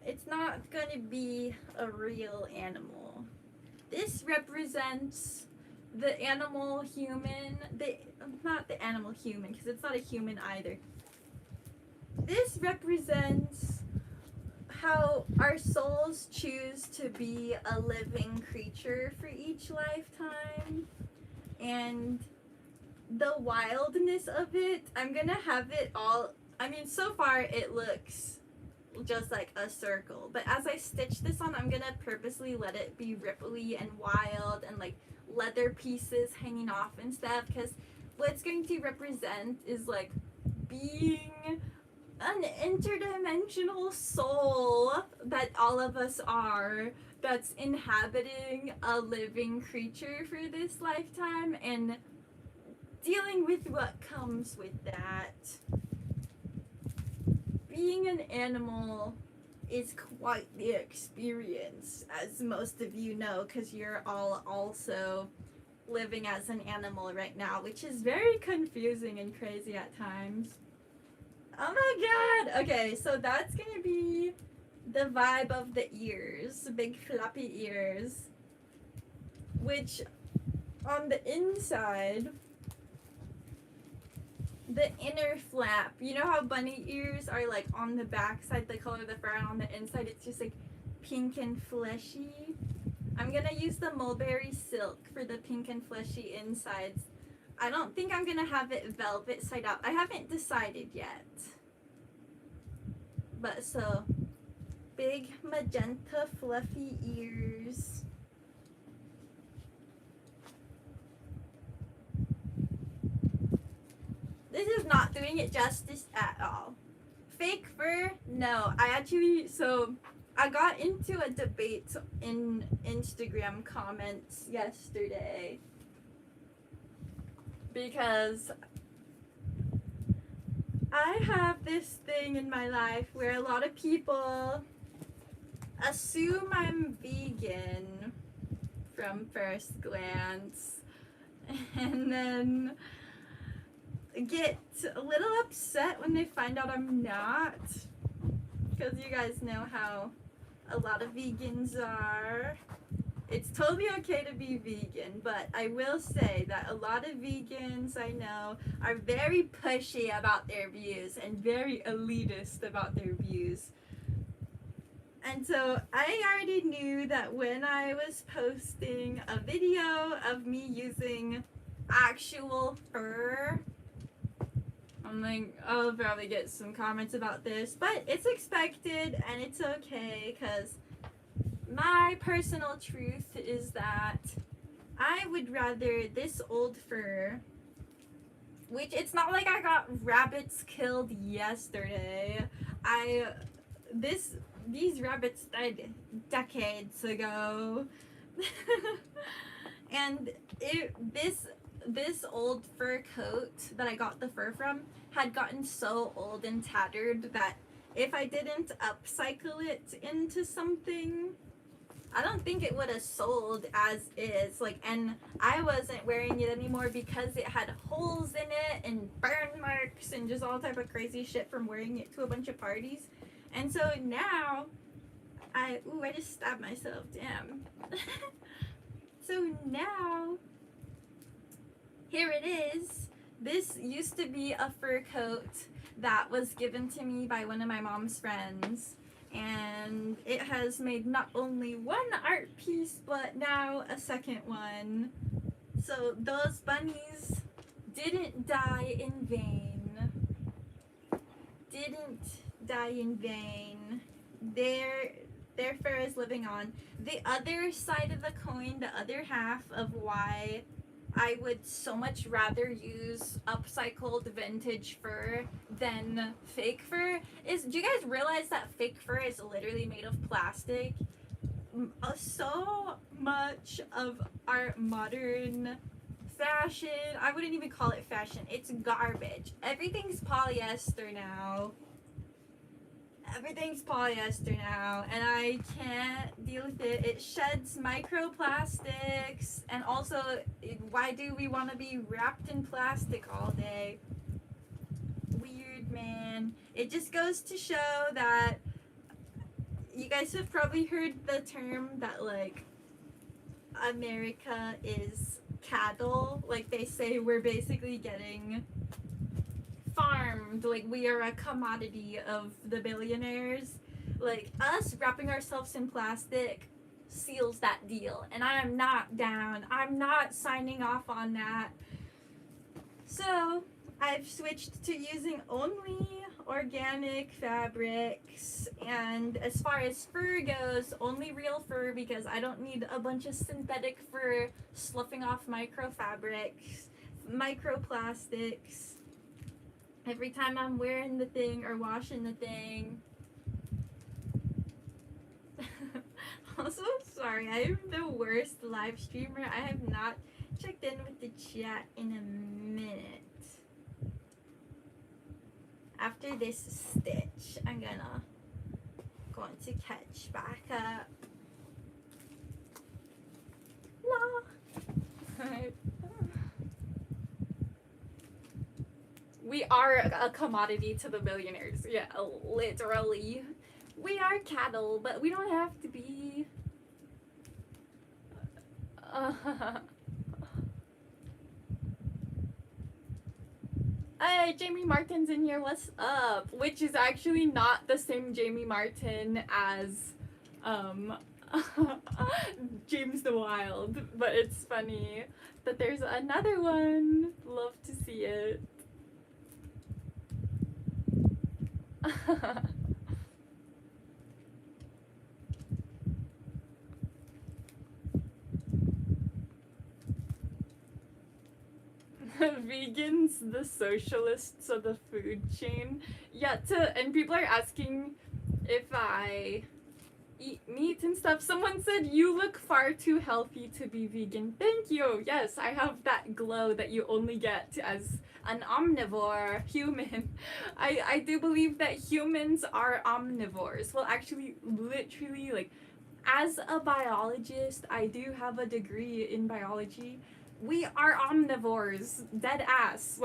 it's not going to be a real animal. This represents the animal human, not the animal human, because it's not a human either. This represents how our souls choose to be a living creature for each lifetime, and the wildness of it. I'm gonna have it all, I mean, so far it looks just like a circle, but as I stitch this on, I'm gonna purposely let it be ripply and wild and like leather pieces hanging off and stuff, because what it's going to represent is like being an interdimensional soul that all of us are, that's inhabiting a living creature for this lifetime and dealing with what comes with that. Being an animal is quite the experience, as most of you know, because you're all also living as an animal right now, which is very confusing and crazy at times. Oh my god! Okay, so that's gonna be the vibe of the ears, big floppy ears, which on the inside, the inner flap, you know how bunny ears are like on the back side, the color of the fur, and on the inside it's just like pink and fleshy? I'm gonna use the mulberry silk for the pink and fleshy insides. I don't think I'm gonna have it velvet side up. I haven't decided yet. But so, big magenta fluffy ears. This is not doing it justice at all. Fake fur? No. I got into a debate in Instagram comments yesterday because I have this thing in my life where a lot of people assume I'm vegan from first glance and then get a little upset when they find out I'm not, because you guys know how a lot of vegans are. It's totally okay to be vegan, but I will say that a lot of vegans I know are very pushy about their views and very elitist about their views. And so I already knew that when I was posting a video of me using actual fur, I'm like, I'll probably get some comments about this, but it's expected and it's okay, because my personal truth is that I would rather this old fur, which it's not like I got rabbits killed yesterday. These rabbits died decades ago. And this old fur coat that I got the fur from had gotten so old and tattered that if I didn't upcycle it into something, I don't think it would have sold as is. Like, and I wasn't wearing it anymore because it had holes in it and burn marks and just all type of crazy shit from wearing it to a bunch of parties. And so now I just stabbed myself, damn. So now here it is. This used to be a fur coat that was given to me by one of my mom's friends, and it has made not only one art piece but now a second one. So those bunnies didn't die in vain. Their fur is living on. The other side of the coin, the other half of why I would so much rather use upcycled vintage fur than fake fur is, do you guys realize that fake fur is literally made of plastic? So much of our modern fashion, I wouldn't even call it fashion, it's garbage. Everything's polyester now. And I can't deal with it. It sheds microplastics, and also, why do we want to be wrapped in plastic all day? Weird, man. It just goes to show that you guys have probably heard the term that, like, America is cattle. Like, they say we're basically getting farmed, like we are a commodity of the billionaires. Like, us wrapping ourselves in plastic seals that deal, and I am not down. I'm not signing off on that. So I've switched to using only organic fabrics, and as far as fur goes, only real fur, because I don't need a bunch of synthetic fur sloughing off microfabrics, microplastics every time I'm wearing the thing or washing the thing. Also, sorry, I'm the worst live streamer. I have not checked in with the chat in a minute. After this stitch, I'm going to catch back up. La. We are a commodity to the billionaires. Yeah, literally. We are cattle, but we don't have to be. Hey, Jamie Martin's in here. What's up? Which is actually not the same Jamie Martin as James the Wild, but it's funny that there's another one. Love to see it. Vegans, the socialists of the food chain. Yeah, and people are asking if I eat meat and stuff. Someone said you look far too healthy to be vegan. Thank you. Yes, I have that glow that you only get as an omnivore human. I do believe that humans are omnivores. Well, actually, literally, like, as a biologist, I do have a degree in biology. We are omnivores, dead ass.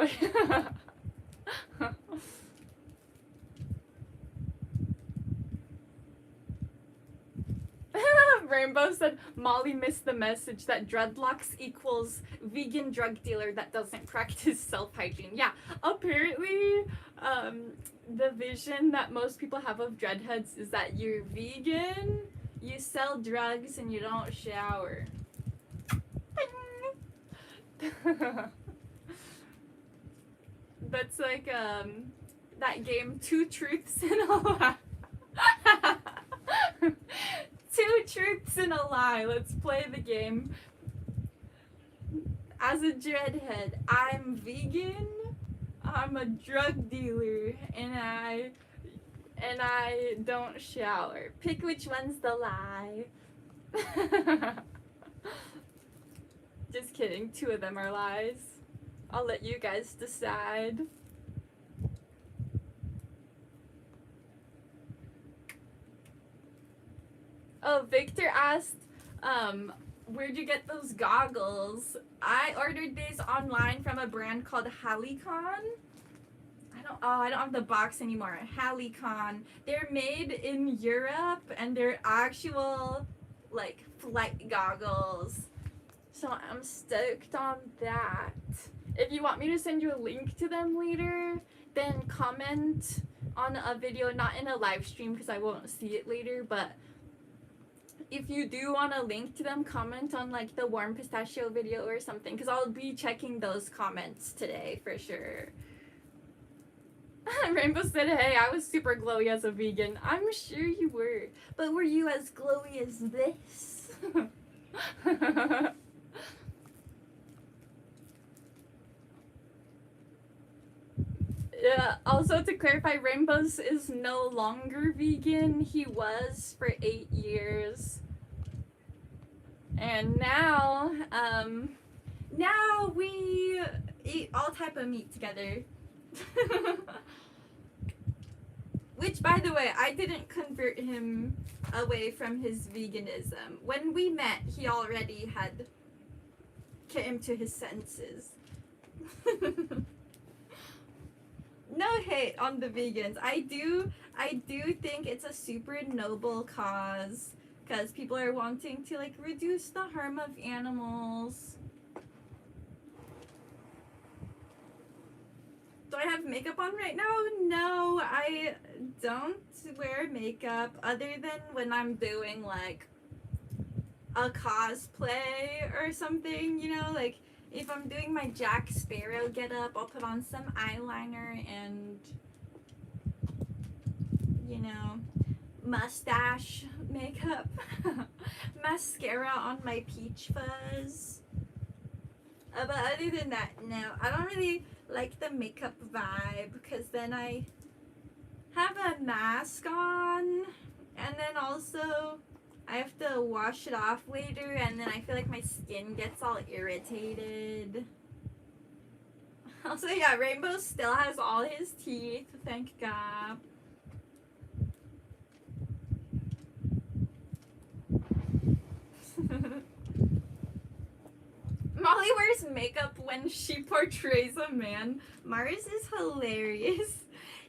Rainbow said Molly missed the message that dreadlocks equals vegan drug dealer that doesn't practice self-hygiene. Yeah, apparently the vision that most people have of dreadheads is that you're vegan, you sell drugs, and you don't shower. That's like that game, Two Truths and a Lie. Two truths and a lie. Let's play the game. As a dreadhead, I'm vegan, I'm a drug dealer, and I don't shower. Pick which one's the lie. Just kidding, 2 of them are lies. I'll let you guys decide. Oh, Victor asked, where'd you get those goggles? I ordered these online from a brand called Halicon. I don't have the box anymore. Halicon. They're made in Europe and they're actual, like, flight goggles. So I'm stoked on that. If you want me to send you a link to them later, then comment on a video, not in a live stream because I won't see it later, but if you do want a link to them, comment on like the warm pistachio video or something, because I'll be checking those comments today for sure. Rainbow said, hey, I was super glowy as a vegan. I'm sure you were, but were you as glowy as this? Yeah, also to clarify, Rainbows is no longer vegan. He was for 8 years. And now we eat all type of meat together. Which, by the way, I didn't convert him away from his veganism. When we met, he already had came to his senses. No hate on the vegans. I do think it's a super noble cause because people are wanting to like reduce the harm of animals. Do I have makeup on right now? No, I don't wear makeup other than when I'm doing like a cosplay or something, you know, like if I'm doing my Jack Sparrow getup, I'll put on some eyeliner and, you know, mustache makeup, mascara on my peach fuzz. But other than that, no, I don't really like the makeup vibe because then I have a mask on and then also I have to wash it off later and then I feel like my skin gets all irritated. Also, yeah, Rainbow still has all his teeth, thank God. Molly wears makeup when she portrays a man. Mars is hilarious.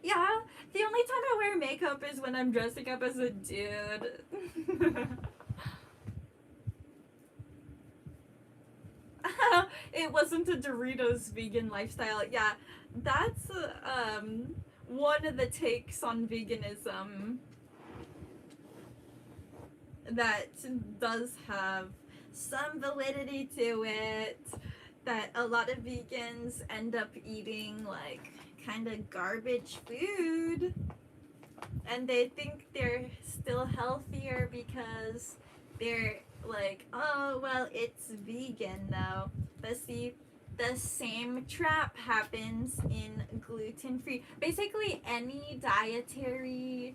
Yeah, the only time I wear makeup is when I'm dressing up as a dude. It wasn't a Doritos vegan lifestyle. Yeah, that's one of the takes on veganism that does have some validity to it, that a lot of vegans end up eating like kind of garbage food and they think they're still healthier because they're like, oh well, it's vegan though. But see, the same trap happens in gluten-free. Basically any dietary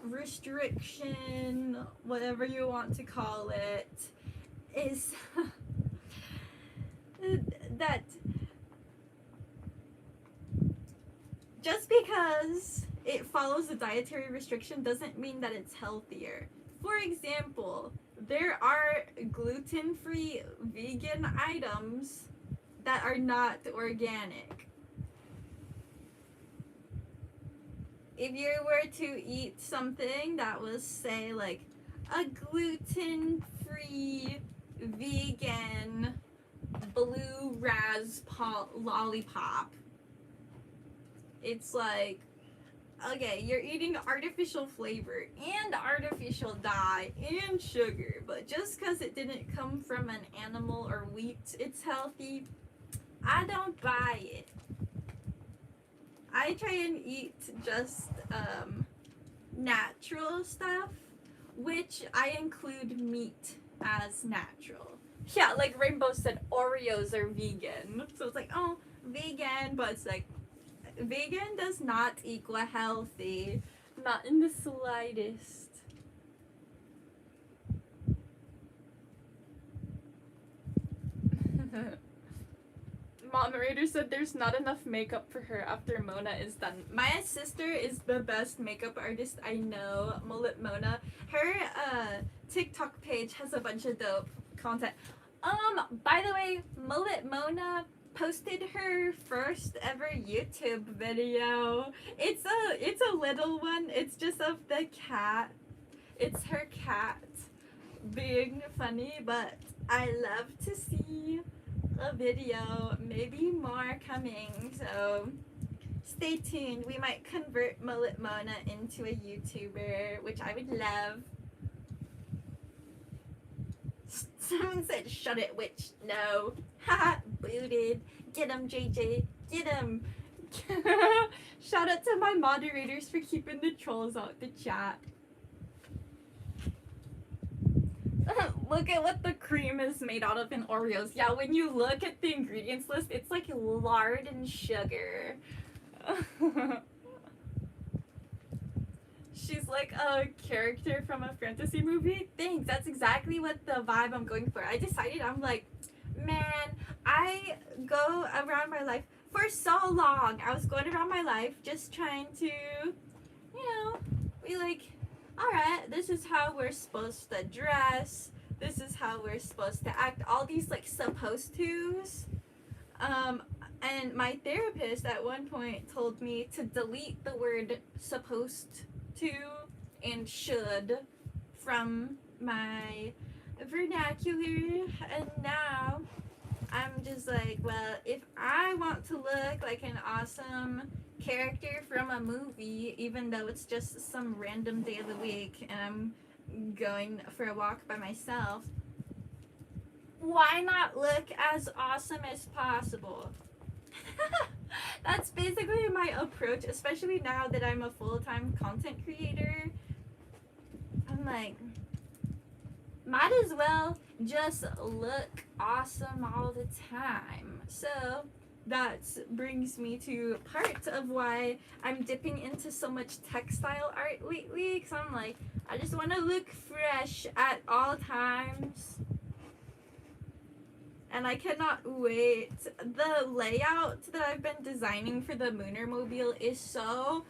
restriction, whatever you want to call it, is that just because it follows a dietary restriction doesn't mean that it's healthier. For example, there are gluten-free vegan items that are not organic. If you were to eat something that was, say, like a gluten-free vegan blue lollipop, it's like, okay, you're eating artificial flavor and artificial dye and sugar, but just because it didn't come from an animal or wheat, it's healthy. I don't buy it. I try and eat just natural stuff, which I include meat as natural. Yeah, like Rainbow said, Oreos are vegan. So it's like, oh, vegan, but it's like, vegan does not equal healthy. Not in the slightest. Moderator said there's not enough makeup for her after Mona is done. My sister is the best makeup artist I know, Mullet Mona. Her TikTok page has a bunch of dope content. By the way, Mullet Mona posted her first ever YouTube video. It's a little one. It's just of the cat. It's her cat being funny, but I love to see a video, maybe more coming, so stay tuned. We might convert Mullet Mona into a YouTuber, which I would love. Someone said, shut it, witch. No. Haha, booted. Get him, JJ. Get him. Shout out to my moderators for keeping the trolls out the chat. Look at what the cream is made out of in Oreos. Yeah, when you look at the ingredients list, it's like lard and sugar. She's like a character from a fantasy movie. Thanks, that's exactly what the vibe I'm going for. I decided, I'm like, man, I go around my life for so long. I was going around my life just trying to, you know, be like, alright, this is how we're supposed to dress. This is how we're supposed to act. All these like supposed to's. And my therapist at one point told me to delete the word supposed to and should from my vernacular. And now I'm just like, well, if I want to look like an awesome character from a movie, even though it's just some random day of the week and I'm going for a walk by myself, why not look as awesome as possible? That's basically my approach, especially now that I'm a full-time content creator. I'm like, might as well just look awesome all the time. So that brings me to part of why I'm dipping into so much textile art lately, because I'm like, I just want to look fresh at all times. And I cannot wait. The layout that I've been designing for the Moonermobile is so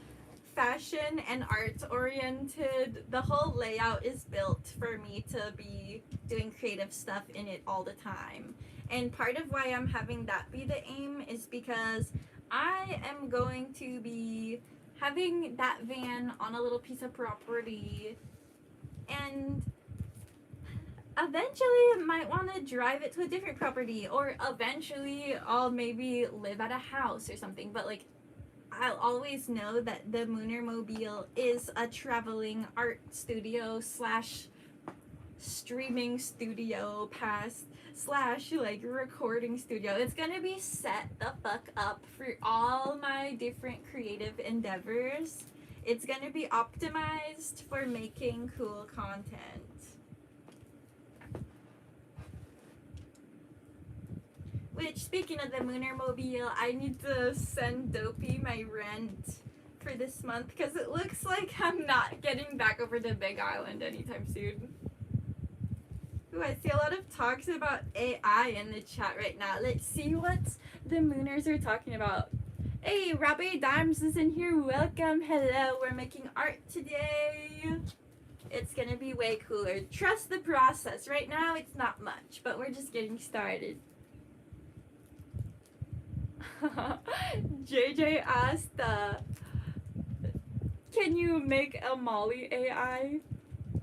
fashion and art oriented. The whole layout is built for me to be doing creative stuff in it all the time. And part of why I'm having that be the aim is because I am going to be having that van on a little piece of property, and eventually might want to drive it to a different property, or eventually I'll maybe live at a house or something. But like, I'll always know that the Moonermobile is a traveling art studio slash streaming studio past slash like recording studio. It's gonna be set the fuck up for all my different creative endeavors. It's gonna be optimized for making cool content. Which, speaking of the Moonermobile, I need to send Dopey my rent for this month because it looks like I'm not getting back over to Big Island anytime soon. Ooh, I see a lot of talks about AI in the chat right now. Let's see what the Mooners are talking about. Hey, Rabbi Dimes is in here. Welcome. Hello. We're making art today. It's gonna be way cooler. Trust the process. Right now, it's not much, but we're just getting started. JJ asked, can you make a Molly AI?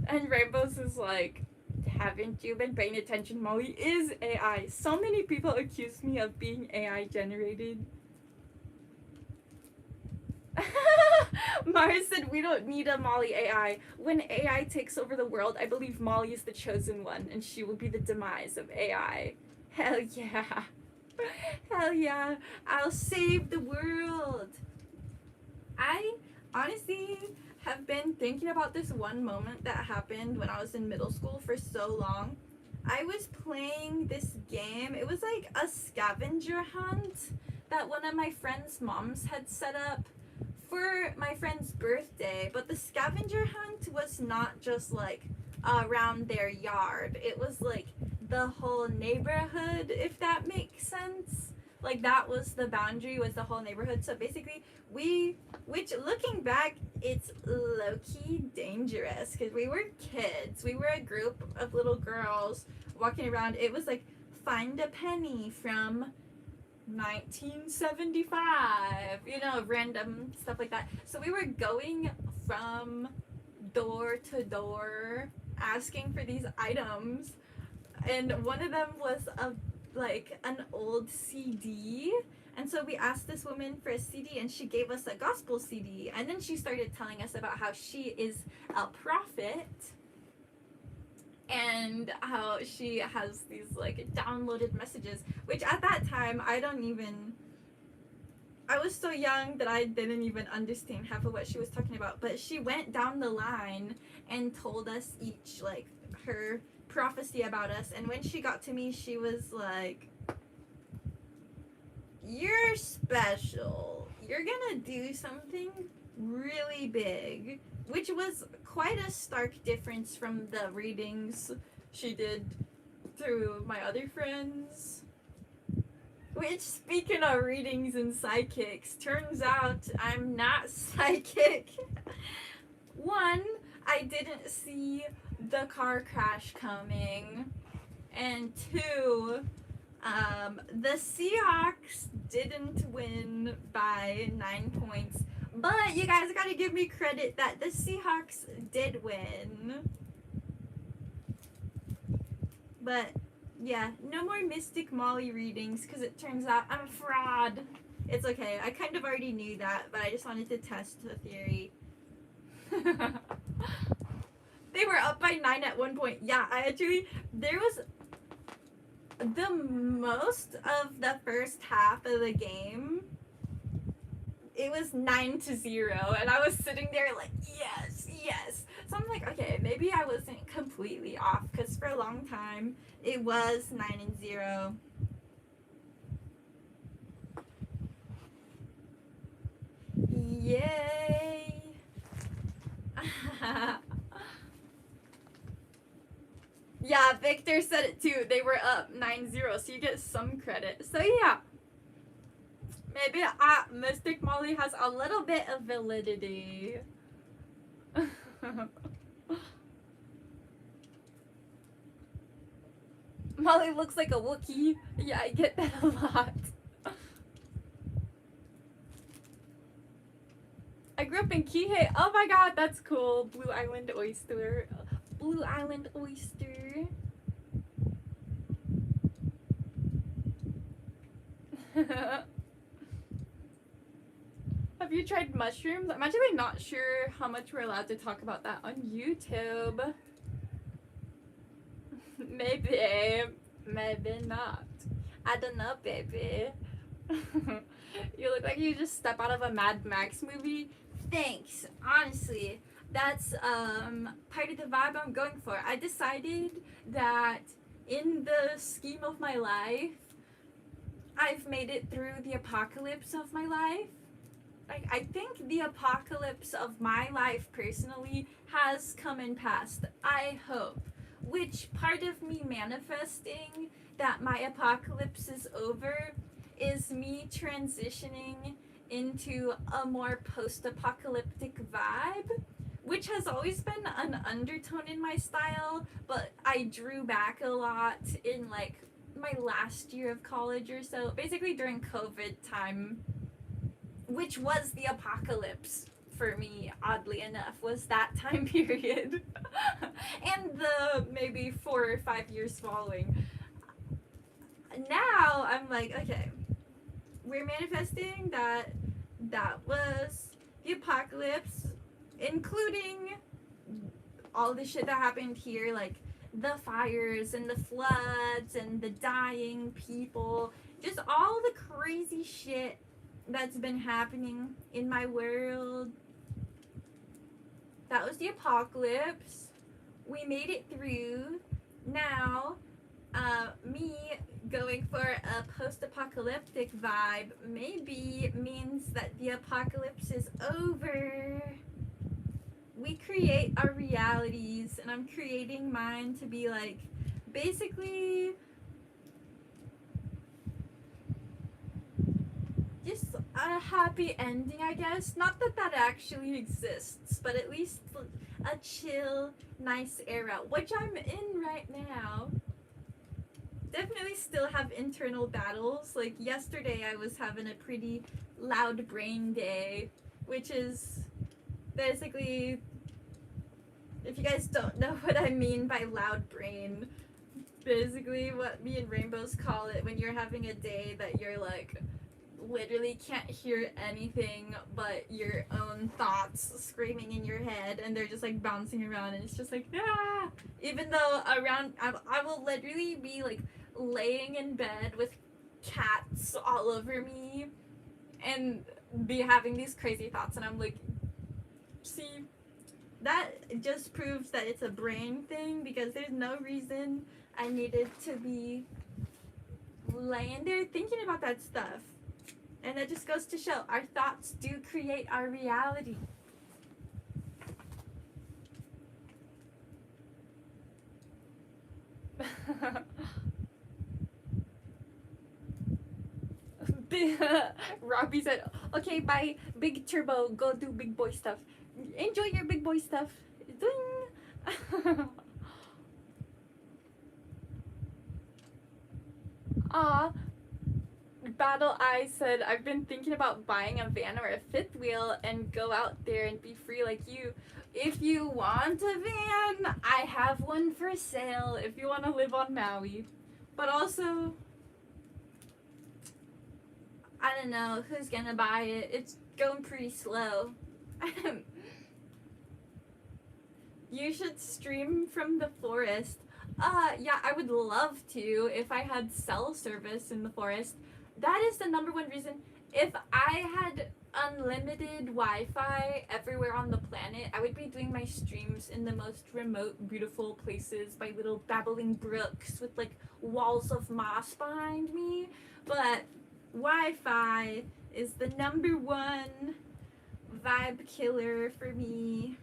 And Rainbows is like, haven't you been paying attention? Molly is AI. So many people accuse me of being AI generated. Mars said we don't need a Molly AI. When AI takes over the world, I believe Molly is the chosen one, and she will be the demise of AI. Hell yeah. Hell yeah. I'll save the world. I honestly have been thinking about this one moment that happened when I was in middle school for so long. I was playing this game. It was like a scavenger hunt that one of my friend's moms had set up for my friend's birthday. But the scavenger hunt was not just like around their yard. It was like the whole neighborhood, if that makes sense. Like that was the boundary, was the whole neighborhood. So basically which looking back, it's low-key dangerous because we were kids. We were a group of little girls walking around. It was like find a penny from 1975, you know, random stuff like that. So we were going from door to door asking for these items, and one of them was like an old CD. And so we asked this woman for a CD, and she gave us a gospel CD. And then she started telling us about how she is a prophet and how she has these like downloaded messages, which at that time I was so young that I didn't even understand half of what she was talking about. But she went down the line and told us each like her prophecy about us. And when she got to me, she was like, you're special. You're gonna do something really big, which was quite a stark difference from the readings she did through my other friends. Which, speaking of readings and psychics, turns out I'm not psychic. One, I didn't see the car crash coming. And two, the Seahawks didn't win by 9 points, but you guys gotta give me credit that the Seahawks did win. But yeah, no more Mystic Molly readings because it turns out I'm a fraud. It's okay, I kind of already knew that, but I just wanted to test the theory. They were up by 9 at one point. Yeah, there was the most of the first half of the game, it was 9-0, and I was sitting there like, yes, yes. So I'm like, okay, maybe I wasn't completely off, because for a long time, it was 9-0. Yay! Yeah, Victor said it too. They were up 9-0, so you get some credit. So yeah, maybe Mystic Molly has a little bit of validity. Molly looks like a Wookiee. Yeah, I get that a lot. I grew up in Kihei. Oh my god, that's cool. Blue Island Oyster. Blue Island Oyster. Have you tried mushrooms? I'm actually not sure how much we're allowed to talk about that on YouTube. Maybe. Maybe not. I don't know, baby. You look like you just step out of a Mad Max movie. Thanks. Honestly, that's part of the vibe I'm going for. I decided that in the scheme of my life, I've made it through the apocalypse of my life. like, I think the apocalypse of my life personally has come and passed. I hope. Which part of me manifesting that my apocalypse is over is me transitioning into a more post-apocalyptic vibe, which has always been an undertone in my style, but I drew back a lot in like my last year of college or so, basically during COVID time, which was the apocalypse for me, oddly enough, was that time period. And the maybe 4 or 5 years following. Now I'm like, okay, we're manifesting that was the apocalypse, including all the shit that happened here, like the fires and the floods and the dying people, just all the crazy shit that's been happening in my world. That was the apocalypse. We made it through. Now, me going for a post-apocalyptic vibe maybe means that the apocalypse is over. We create our realities, and I'm creating mine to be like basically just a happy ending, I guess. Not that that actually exists, but at least a chill, nice era, which I'm in right now. Definitely still have internal battles. Like yesterday I was having a pretty loud brain day, which is basically, if you guys don't know what I mean by loud brain, basically what me and Rainbows call it when you're having a day that you're like literally can't hear anything but your own thoughts screaming in your head, and they're just like bouncing around, and it's just like, ah! Even though around, I will literally be like laying in bed with cats all over me and be having these crazy thoughts, and I'm like, see, that just proves that it's a brain thing, because there's no reason I needed to be laying there thinking about that stuff. And that just goes to show our thoughts do create our reality. Robbie said, okay, bye, Big Turbo, go do big boy stuff. Enjoy your big boy stuff. Ding! Aw. Battle Eye said, I've been thinking about buying a van or a fifth wheel and go out there and be free like you. If you want a van, I have one for sale if you want to live on Maui. But also, I don't know who's gonna buy it. It's going pretty slow. You should stream from the forest. Yeah, I would love to if I had cell service in the forest. That is the number one reason. If I had unlimited Wi-Fi everywhere on the planet, I would be doing my streams in the most remote, beautiful places by little babbling brooks with like walls of moss behind me. But Wi-Fi is the number one vibe killer for me.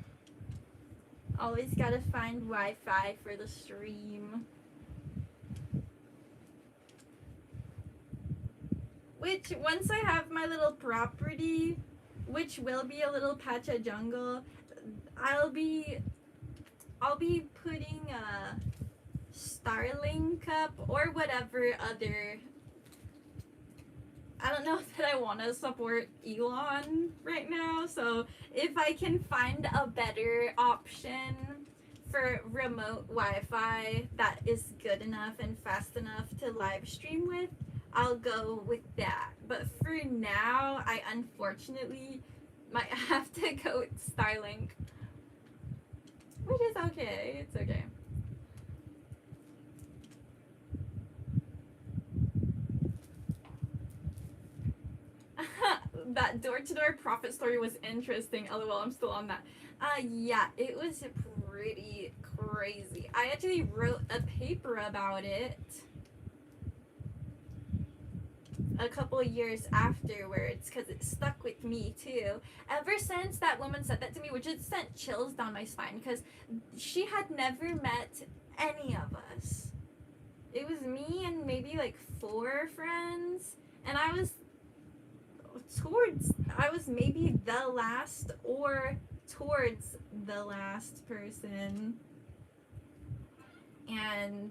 Always gotta find Wi-Fi for the stream. Which, once I have my little property, which will be a little patch of jungle, I'll be putting a Starlink up or whatever other. I don't know that I want to support Elon right now, so if I can find a better option for remote Wi-Fi that is good enough and fast enough to live stream with, I'll go with that. But for now, I unfortunately might have to go with Starlink, which is okay. It's okay. That door-to-door profit story was interesting. LOL, I'm still on that. Yeah, it was pretty crazy. I actually wrote a paper about it. a couple of years afterwards because it stuck with me too. Ever since that woman said that to me, which just sent chills down my spine because she had never met any of us. It was me and maybe like 4 friends, and I was maybe the last or towards the last person. And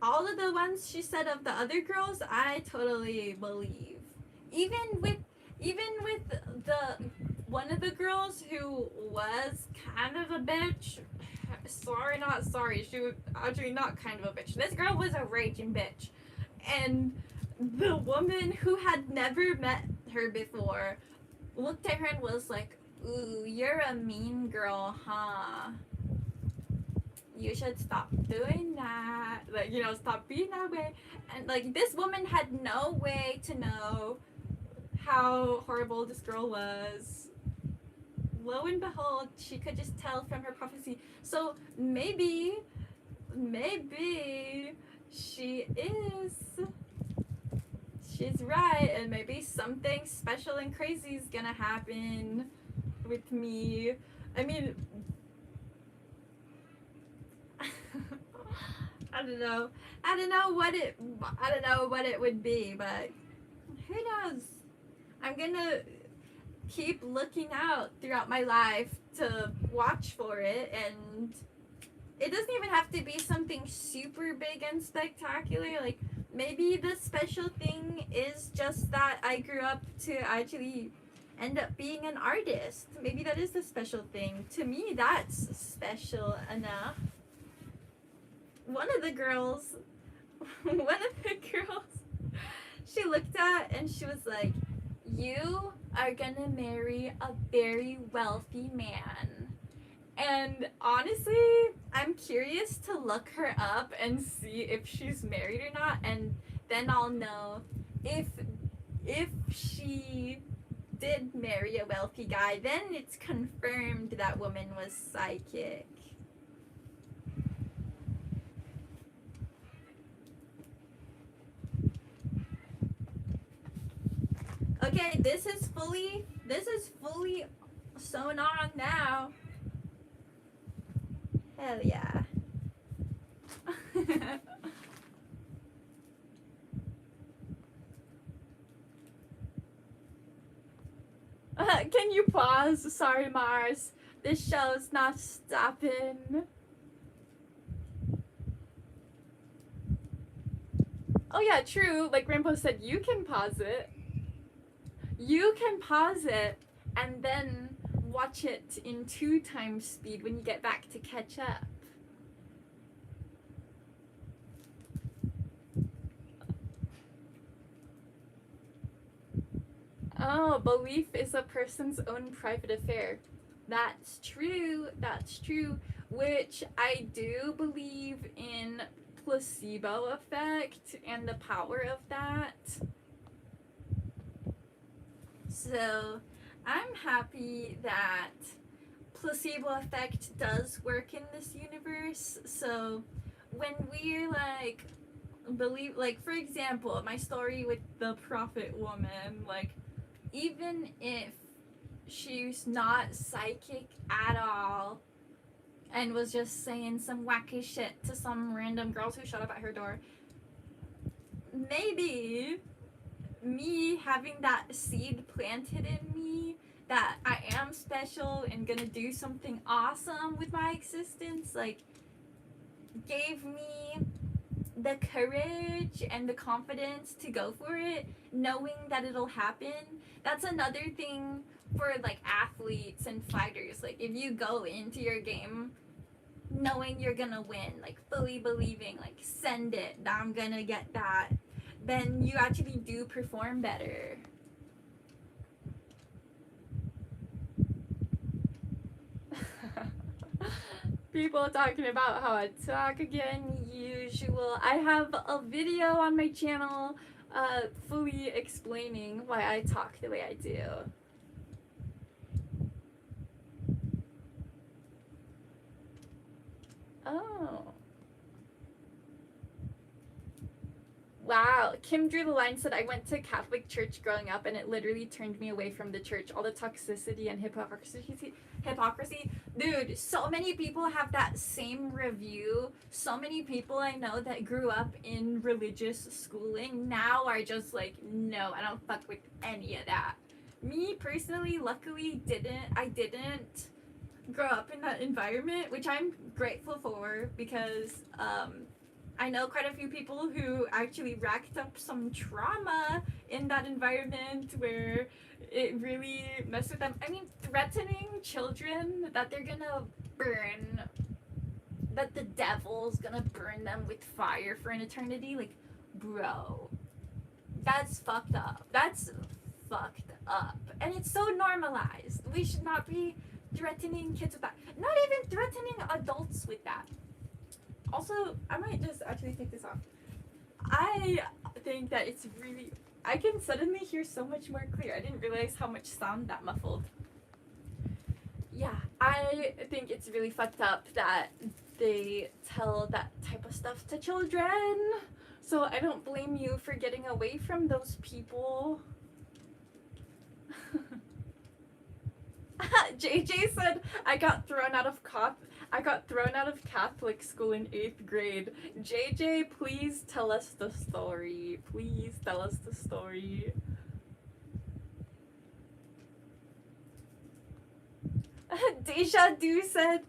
all of the ones she said of the other girls, I totally believe. Even with the one of the girls who was kind of a bitch. Sorry, not sorry. She was actually not kind of a bitch. This girl was a raging bitch. And the woman who had never met her before looked at her and was like, "Ooh, you're a mean girl, huh? You should stop doing that. Like, you know, stop being that way." And like, this woman had no way to know how horrible this girl was. Lo and behold, she could just tell from her prophecy. So maybe she's right, and maybe something special and crazy is gonna happen with me. I mean, I don't know what it would be, but who knows? I'm gonna keep looking out throughout my life to watch for it, and it doesn't even have to be something super big and spectacular. Like, maybe the special thing is just that I grew up to actually end up being an artist. Maybe that is the special thing. To me, that's special enough. One of the girls, she looked at and she was like, "You are gonna marry a very wealthy man." And honestly, I'm curious to look her up and see if she's married or not, and then I'll know if she did marry a wealthy guy. Then it's confirmed that woman was psychic. Okay, this is fully sewn on now. Hell yeah. Can you pause? Sorry, Mars. This show's not stopping. Oh yeah, true. Like Rainbow said, you can pause it. You can pause it and then watch it in 2 times speed when you get back to catch up. Oh, belief is a person's own private affair. That's true. Which I do believe in placebo effect and the power of that. So I'm happy that placebo effect does work in this universe. So when we're like believe, like for example, my story with the prophet woman, like even if she's not psychic at all and was just saying some wacky shit to some random girls who showed up at her door, maybe me having that seed planted in me that I am special and gonna do something awesome with my existence, like, gave me the courage and the confidence to go for it, knowing that it'll happen. That's another thing for like athletes and fighters. Like, if you go into your game knowing you're gonna win, like fully believing, like, send it, I'm gonna get that, then you actually do perform better. People talking about how I talk again, usual. I have a video on my channel fully explaining why I talk the way I do. Oh. Wow, Kim drew the line, said I went to Catholic church growing up and it literally turned me away from the church. All the toxicity and hypocrisy. Dude, so many people have that same review. So many people I know that grew up in religious schooling now are just like, no, I don't fuck with any of that. Me personally, luckily, I didn't grow up in that environment, which I'm grateful for because I know quite a few people who actually racked up some trauma in that environment where it really messed with them. I mean, threatening children that they're gonna burn, that the devil's gonna burn them with fire for an eternity, like, bro, that's fucked up. That's fucked up. And it's so normalized. We should not be threatening kids with that. Not even threatening adults with that. Also, I might just actually take this off. I think that it's really... I can suddenly hear so much more clear. I didn't realize how much sound that muffled. Yeah, I think it's really fucked up that they tell that type of stuff to children. So I don't blame you for getting away from those people. JJ said I got thrown out of Catholic school in 8th grade. JJ, please tell us the story. Please tell us the story. Deja Du said,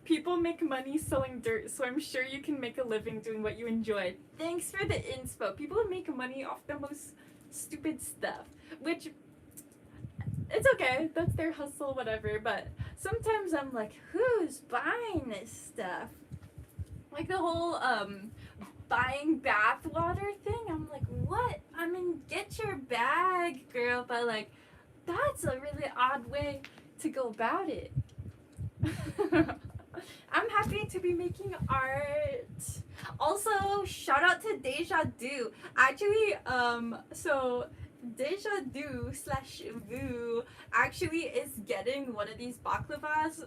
people make money selling dirt, so I'm sure you can make a living doing what you enjoy. Thanks for the inspo. People make money off the most stupid stuff, which... it's okay, that's their hustle, whatever, but sometimes I'm like, who's buying this stuff? Like the whole buying bath water thing, I'm like, what? I mean, get your bag, girl, but like, that's a really odd way to go about it. I'm happy to be making art. Also, shout out to Deja Du. Actually, so Deja Du / Vu actually is getting one of these baklavas.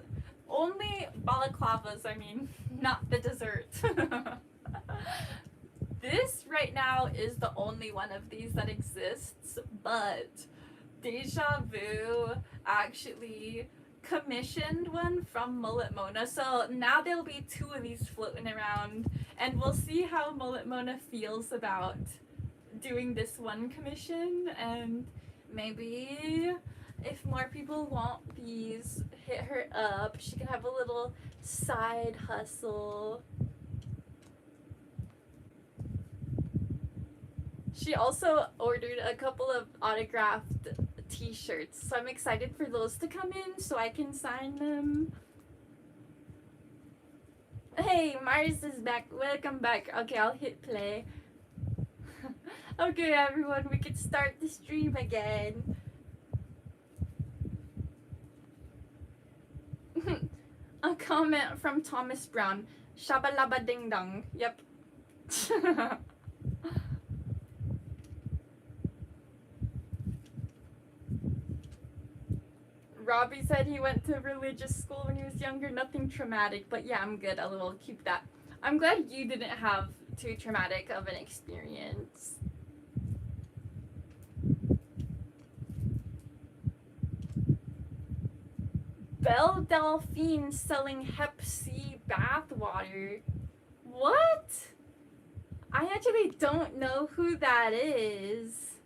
Only balaclavas, I mean, not the dessert. This right now is the only one of these that exists, but Deja Vu actually commissioned one from Mullet Mona. So now there'll be 2 of these floating around, and we'll see how Mullet Mona feels about doing this one commission, and maybe if more people want these, hit her up. She can have a little side hustle. She also ordered a couple of autographed t-shirts, so I'm excited for those to come in so I can sign them. Hey, Mars is back. Welcome back. Okay, I'll hit play. Okay, everyone, we can start the stream again. A comment from Thomas Brown. Shabalaba ding dong. Yep. Robbie said he went to religious school when he was younger. Nothing traumatic, but yeah, I'm good. I will keep that. I'm glad you didn't have too traumatic of an experience. Belle Delphine selling Hep C bathwater. What? I actually don't know who that is.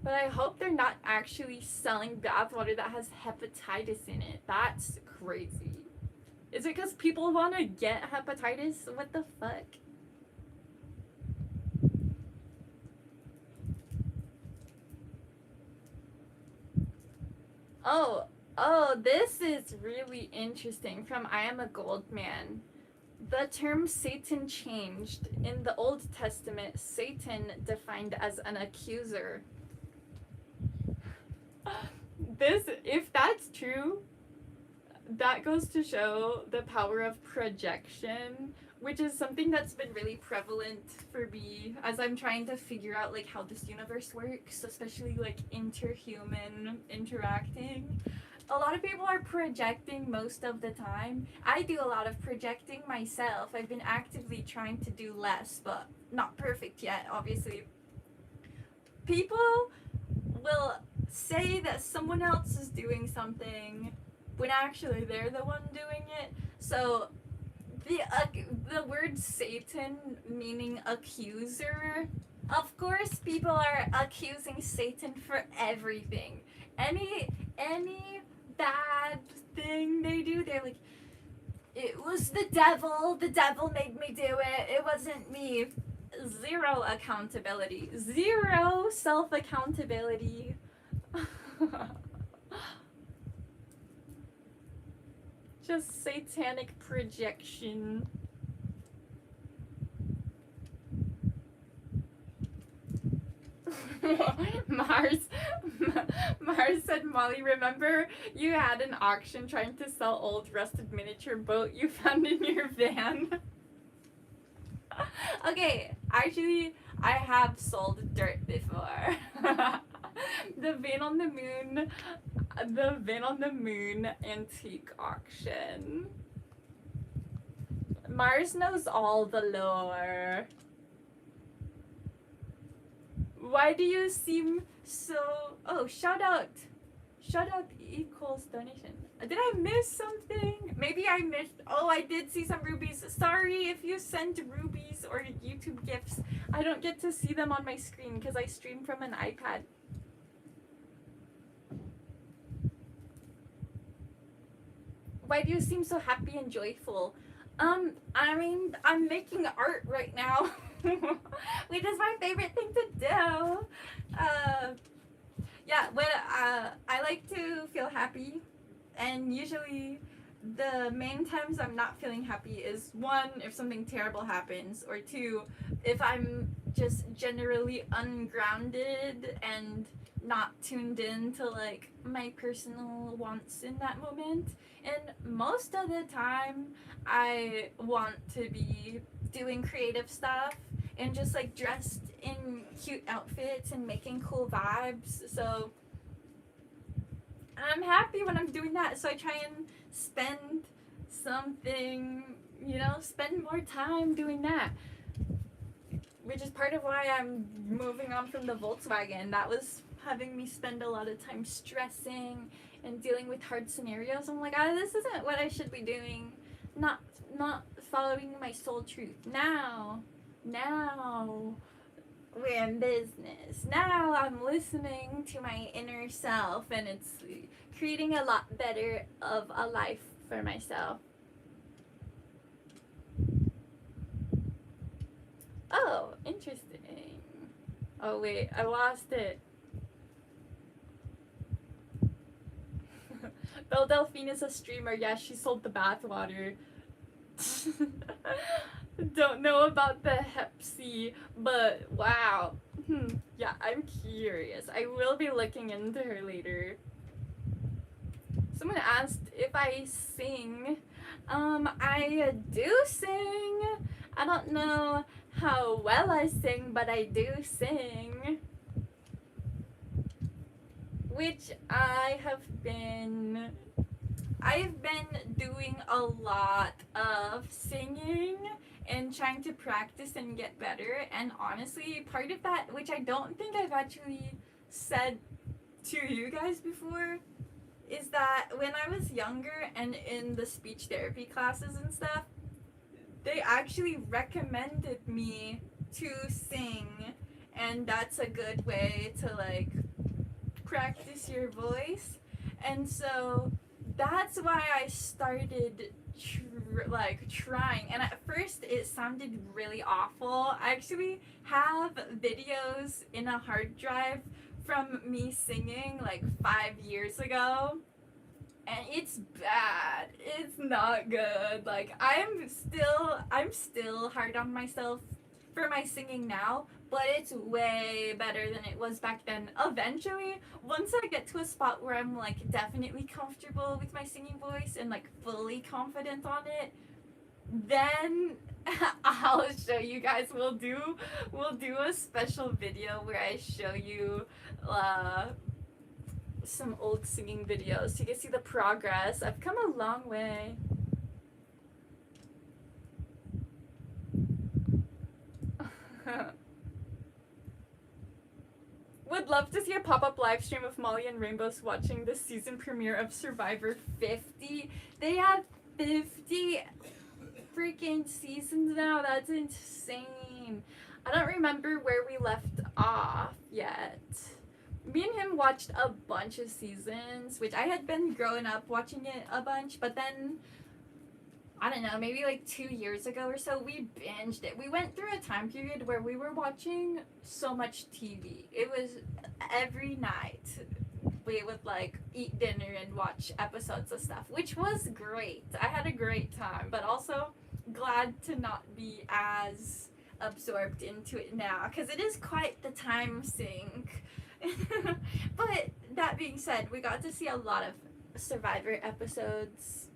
But I hope they're not actually selling bathwater that has hepatitis in it. That's crazy. Is it because people want to get hepatitis? What the fuck? Oh, this is really interesting from I Am a Gold Man. The term Satan changed. In the Old Testament, Satan defined as an accuser. If that's true, that goes to show the power of projection, which is something that's been really prevalent for me as I'm trying to figure out like how this universe works, especially like interhuman interacting. a lot of people are projecting most of the time. I do a lot of projecting myself. I've been actively trying to do less, but not perfect yet, obviously. People will say that someone else is doing something when actually they're the one doing it. So the word Satan, meaning accuser, of course people are accusing Satan for everything. Any bad thing they do, they're like, it was the devil made me do it, it wasn't me. Zero accountability, zero self-accountability. Just satanic projection. Mars said, Molly, remember you had an auction trying to sell old rusted miniature boat you found in your van? Okay, actually, I have sold dirt before. The van on the moon antique auction. Mars knows all the lore. Why do you seem so... Oh, shout out equals donation. Did I miss something? Maybe I missed... Oh, I did see some rubies. Sorry if you sent rubies or YouTube gifts. I don't get to see them on my screen because I stream from an iPad. Why do you seem so happy and joyful? I mean, I'm making art right now. Which is my favorite thing to do. Yeah, when I like to feel happy, and usually the main times I'm not feeling happy is one, if something terrible happens, or two, if I'm just generally ungrounded and not tuned in to like my personal wants in that moment. And most of the time I want to be doing creative stuff and just like dressed in cute outfits and making cool vibes. So I'm happy when I'm doing that, so I try and spend something, you know, spend more time doing that. Which is part of why I'm moving on from the Volkswagen. That was having me spend a lot of time stressing and dealing with hard scenarios. I'm like, this isn't what I should be doing. Not following my soul truth. Now we're in business. Now I'm listening to my inner self, and it's creating a lot better of a life for myself. Oh, interesting. Oh wait, I lost it. Belle Delphine is a streamer. Yeah, she sold the bathwater. Don't know about the Hep C, but wow. Yeah, I'm curious. I will be looking into her later. Someone asked if I sing. I do sing. I don't know how well I sing, but I do sing. Which I've been doing a lot of singing and trying to practice and get better. And honestly, part of that, which I don't think I've actually said to you guys before, is that when I was younger and in the speech therapy classes and stuff, they actually recommended me to sing, and that's a good way to like practice your voice. And so that's why I started trying, and at first it sounded really awful. I actually have videos in a hard drive from me singing like 5 years ago, and it's bad. It's not good. Like I'm still hard on myself for my singing now, but it's way better than it was back then. Eventually, once I get to a spot where I'm like definitely comfortable with my singing voice and like fully confident on it, then I'll show you guys. We'll do a special video where I show you some old singing videos so you can see the progress. I've come a long way. Would love to see a pop-up live stream of Molly and Rainbows watching the season premiere of Survivor 50. They have 50 freaking seasons now. That's insane. I don't remember where we left off yet. Me and him watched a bunch of seasons, which I had been growing up watching it a bunch, but then I don't know, maybe like 2 years ago or so, we binged it. We went through a time period where we were watching so much TV. It was every night we would like eat dinner and watch episodes of stuff, which was great. I had a great time, but also glad to not be as absorbed into it now, because it is quite the time sink. But that being said, we got to see a lot of Survivor episodes.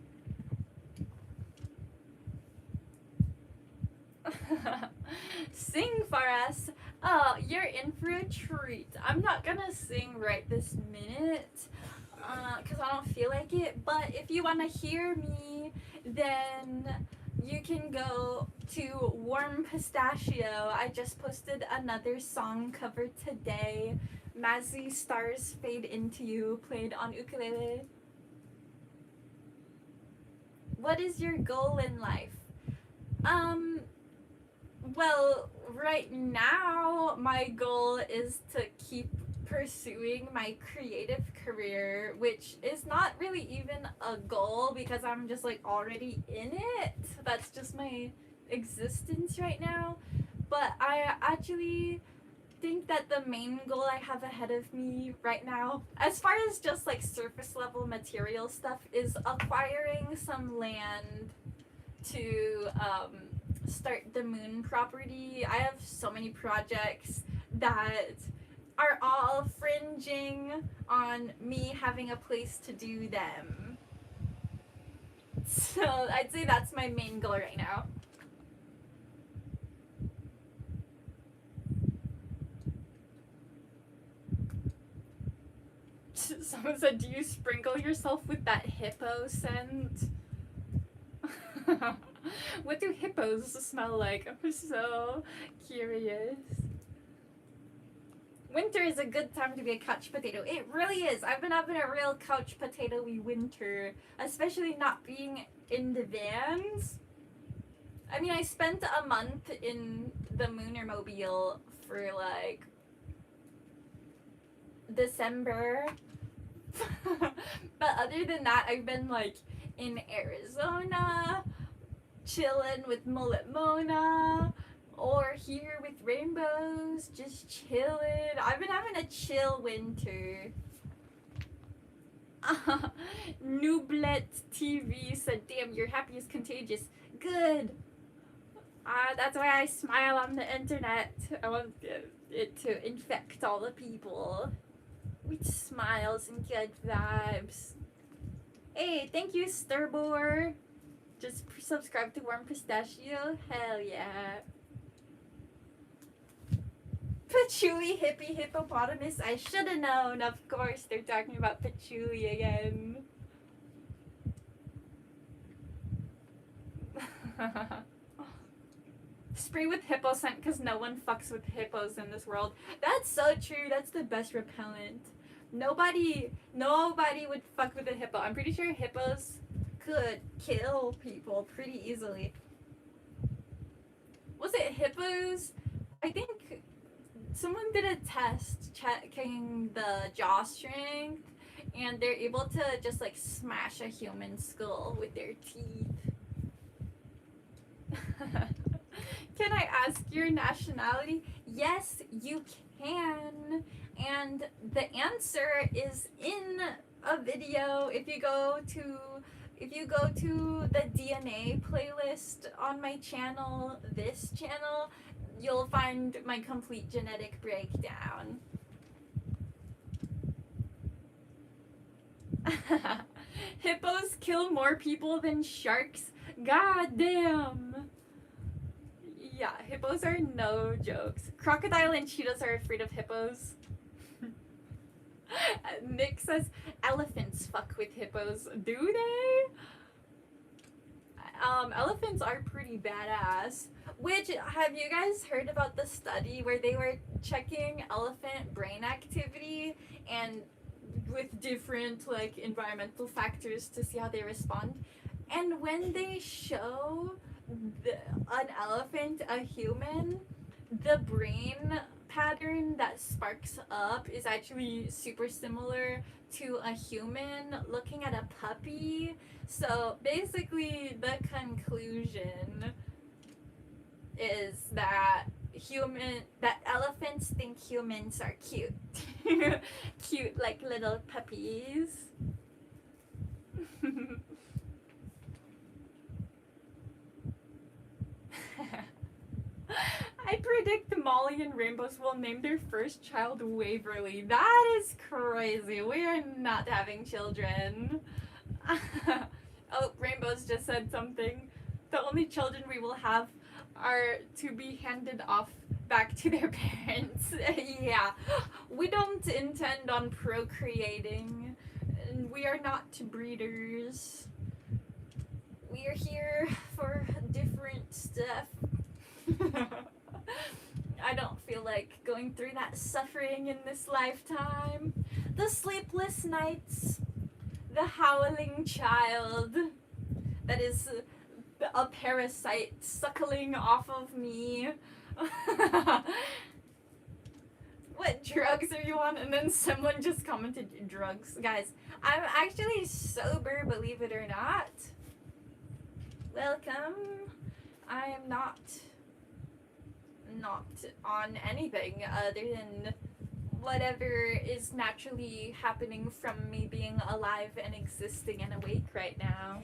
Sing for us. Oh, you're in for a treat. I'm not gonna sing right this minute because I don't feel like it, but if you want to hear me, then you can go to Warm Pistachio. I just posted another song cover today. Mazzy Stars Fade Into You, played on ukulele. What is your goal in life? Well, right now, my goal is to keep pursuing my creative career, which is not really even a goal because I'm just like already in it. That's just my existence right now. But I actually think that the main goal I have ahead of me right now, as far as just like surface level material stuff, is acquiring some land to start the moon property. I have so many projects that are all fringing on me having a place to do them. So I'd say that's my main goal right now. Someone said, do you sprinkle yourself with that hippo scent? What do hippos smell like? I'm so curious. Winter is a good time to be a couch potato. It really is. I've been having a real couch potato-y winter, especially not being in the vans. I mean, I spent a month in the Moonermobile for like December. But other than that, I've been like in Arizona, chilling with Mullet Mona, or here with Rainbows, just chilling. I've been having a chill winter. Nublet TV said, damn, your happy is contagious. Good. That's why I smile on the internet. I want it to infect all the people with smiles and good vibes. Hey, thank you, Sturbor. Just subscribe to Warm Pistachio. Hell yeah. Patchouli hippie hippopotamus. I should have known. Of course, they're talking about patchouli again. Spray with hippo scent because no one fucks with hippos in this world. That's so true. That's the best repellent. Nobody would fuck with a hippo. I'm pretty sure hippos could kill people pretty easily. Was it hippos? I think someone did a test checking the jaw strength, and they're able to just like smash a human skull with their teeth. Can I ask your nationality? Yes, you can. And the answer is in a video. If you go to the DNA playlist on my channel, this channel, you'll find my complete genetic breakdown. Hippos kill more people than sharks? God damn. Yeah, hippos are no jokes. Crocodile and cheetahs are afraid of hippos. Nick says elephants fuck with hippos. Do they? Elephants are pretty badass. Which, have you guys heard about the study where they were checking elephant brain activity and with different like environmental factors to see how they respond? And when they show an elephant a human, the brain pattern that sparks up is actually super similar to a human looking at a puppy. So basically the conclusion is that elephants think humans are cute. Cute like little puppies. I predict Molly and Rainbows will name their first child Waverly. That is crazy. We are not having children. Oh, Rainbows just said something. The only children we will have are to be handed off back to their parents. Yeah, we don't intend on procreating. We are not breeders. We are here for different stuff. I don't feel like going through that suffering in this lifetime. The sleepless nights, the howling child that is a parasite suckling off of me. What drugs are you on? And then someone just commented drugs. Guys, I'm actually sober, believe it or not. Welcome. I am not on anything other than whatever is naturally happening from me being alive and existing and awake right now.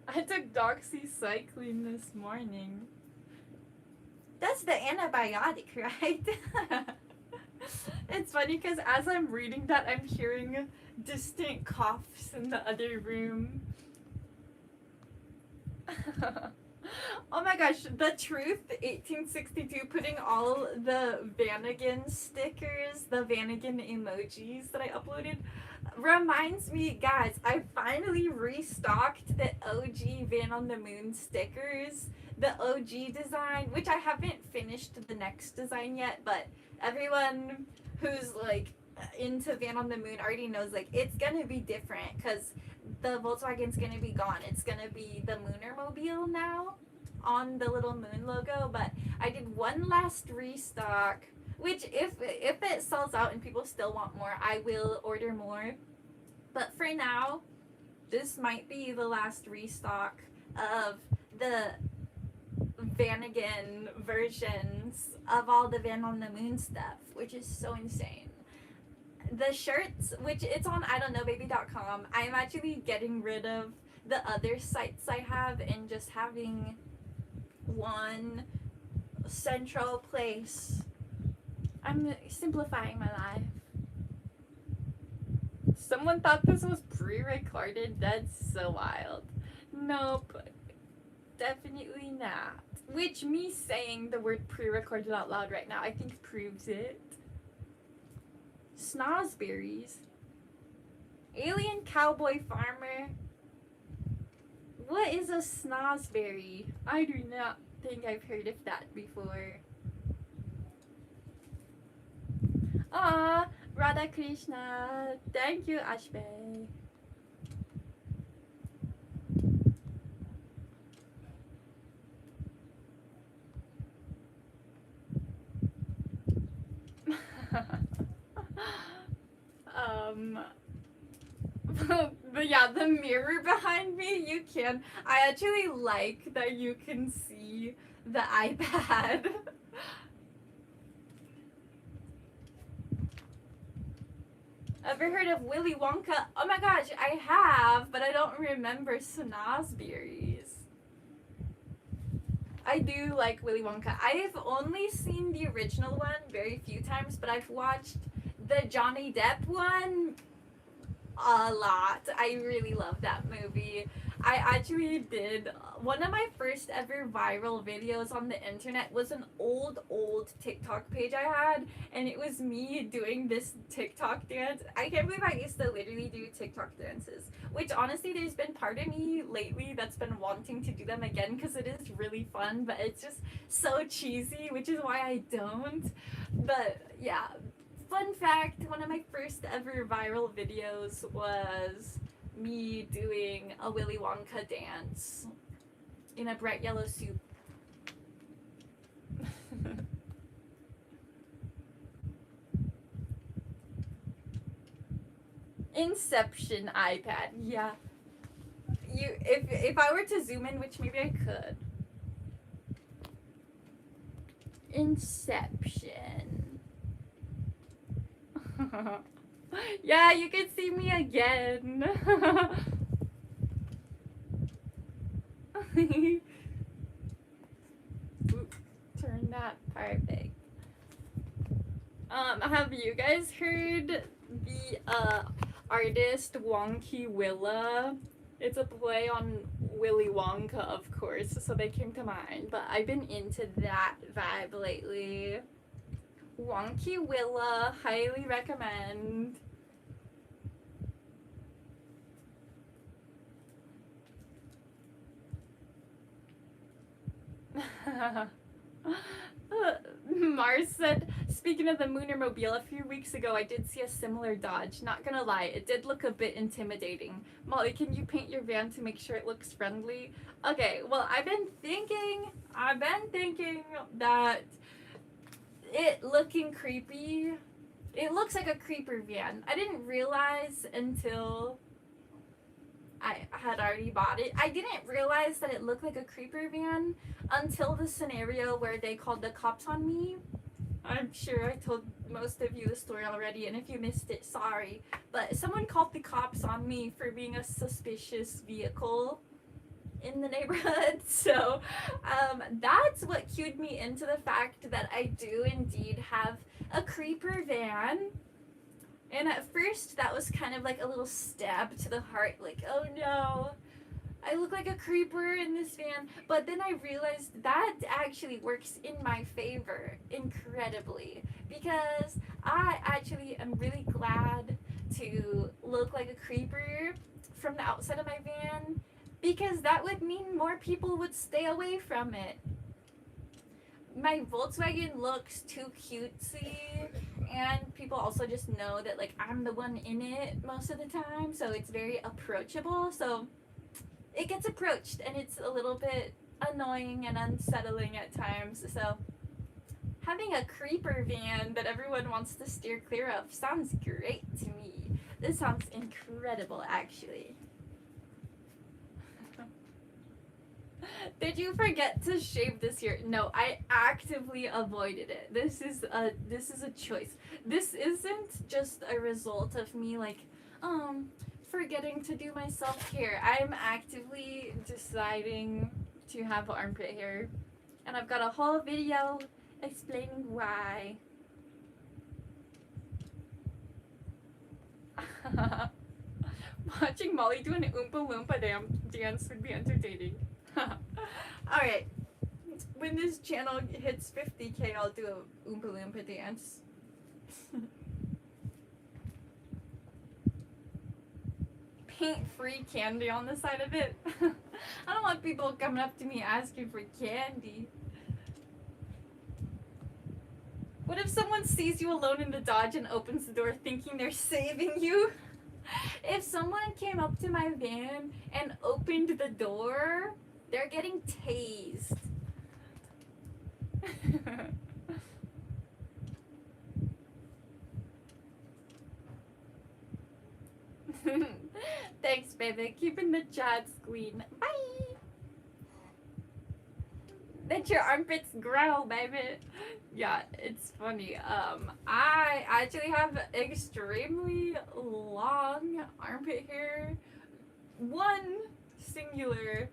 I took doxycycline this morning. That's the antibiotic, right? It's funny because as I'm reading that, I'm hearing distant coughs in the other room. Oh my gosh, The Truth 1862 putting all the Vanagon stickers, the Vanagon emojis that I uploaded, reminds me, guys, I finally restocked the OG Van on the Moon stickers, the OG design, which I haven't finished the next design yet, but everyone who's like into Van on the Moon already knows like it's gonna be different because the Volkswagen's gonna be gone. It's gonna be the Moonermobile now on the little moon logo, but I did one last restock, which if it sells out and people still want more, I will order more. But for now, this might be the last restock of the Vanagon versions of all the Van on the Moon stuff, which is so insane. The shirts, which it's on idontknowbabyLLC, I'm actually getting rid of the other sites I have and just having one central place. I'm simplifying my life. Someone thought this was pre-recorded. That's so wild. Nope. Definitely not. Which me saying the word pre-recorded out loud right now, I think proves it. Snozberries. Alien cowboy farmer. What is a snozberry? I do not think I've heard of that before. Ah, Radha Krishna. Thank you, Ashbay. But yeah, the mirror behind me, you can. I actually like that you can see the iPad. Ever heard of Willy Wonka? Oh my gosh, I have, but I don't remember snozberries. I do like Willy Wonka. I've only seen the original one very few times, but I've watched the Johnny Depp one, a lot. I really love that movie. I actually did one of my first ever viral videos on the internet was an old TikTok page I had, and it was me doing this TikTok dance. I can't believe I used to literally do TikTok dances, which honestly there's been part of me lately that's been wanting to do them again because it is really fun, but it's just so cheesy, which is why I don't. But yeah, fun fact, one of my first ever viral videos was me doing a Willy Wonka dance in a bright yellow suit. Inception iPad, yeah. If I were to zoom in, which maybe I could. Inception. Yeah, you can see me again. Oop, turn that perfect. Have you guys heard the artist Willa? It's a play on Willy Wonka, of course, so they came to mind. But I've been into that vibe lately. Willa, highly recommend. Mars said, speaking of the Moonermobile, a few weeks ago I did see a similar Dodge. Not gonna lie, it did look a bit intimidating. Molly, can you paint your van to make sure it looks friendly? Okay, well, I've been thinking that it looking creepy. It looks like a creeper van. I didn't realize until I had already bought it. I didn't realize that it looked like a creeper van until the scenario where they called the cops on me. I'm sure I told most of you the story already, and if you missed it, sorry. But someone called the cops on me for being a suspicious vehicle in the neighborhood. So that's what cued me into the fact that I do indeed have a creeper van. And at first, that was kind of like a little stab to the heart, like, oh no, I look like a creeper in this van. But then I realized that actually works in my favor incredibly, because I actually am really glad to look like a creeper from the outside of my van, because that would mean more people would stay away from it. My Volkswagen looks too cutesy, and people also just know that like I'm the one in it most of the time, so it's very approachable. So it gets approached, and it's a little bit annoying and unsettling at times. So having a creeper van that everyone wants to steer clear of sounds great to me. This sounds incredible, actually. Did you forget to shave this year? No, I actively avoided it. This is a choice. This isn't just a result of me like forgetting to do my self-care. I'm actively deciding to have armpit hair, and I've got a whole video explaining why. Watching Molly do an Oompa Loompa dance would be entertaining. Alright, when this channel hits 50K, I'll do a Oompa Loompa dance. Paint free candy on the side of it. I don't want people coming up to me asking for candy. What if someone sees you alone in the Dodge and opens the door thinking they're saving you? If someone came up to my van and opened the door, they're getting tased. Thanks, baby. Keeping the chats clean. Bye. Let your armpits grow, baby. Yeah, it's funny. I actually have extremely long armpit hair. One singular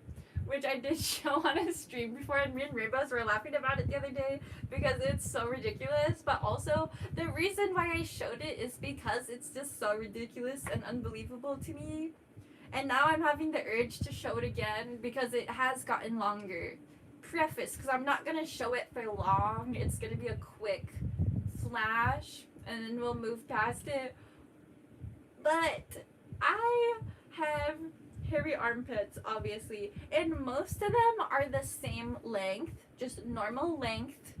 which I did show on a stream before, and me and Rainbows were laughing about it the other day because it's so ridiculous. But also, the reason why I showed it is because it's just so ridiculous and unbelievable to me. And now I'm having the urge to show it again because it has gotten longer. Preface, because I'm not going to show it for long. It's going to be a quick flash, and then we'll move past it. But I have hairy armpits, obviously, and most of them are the same length, just normal length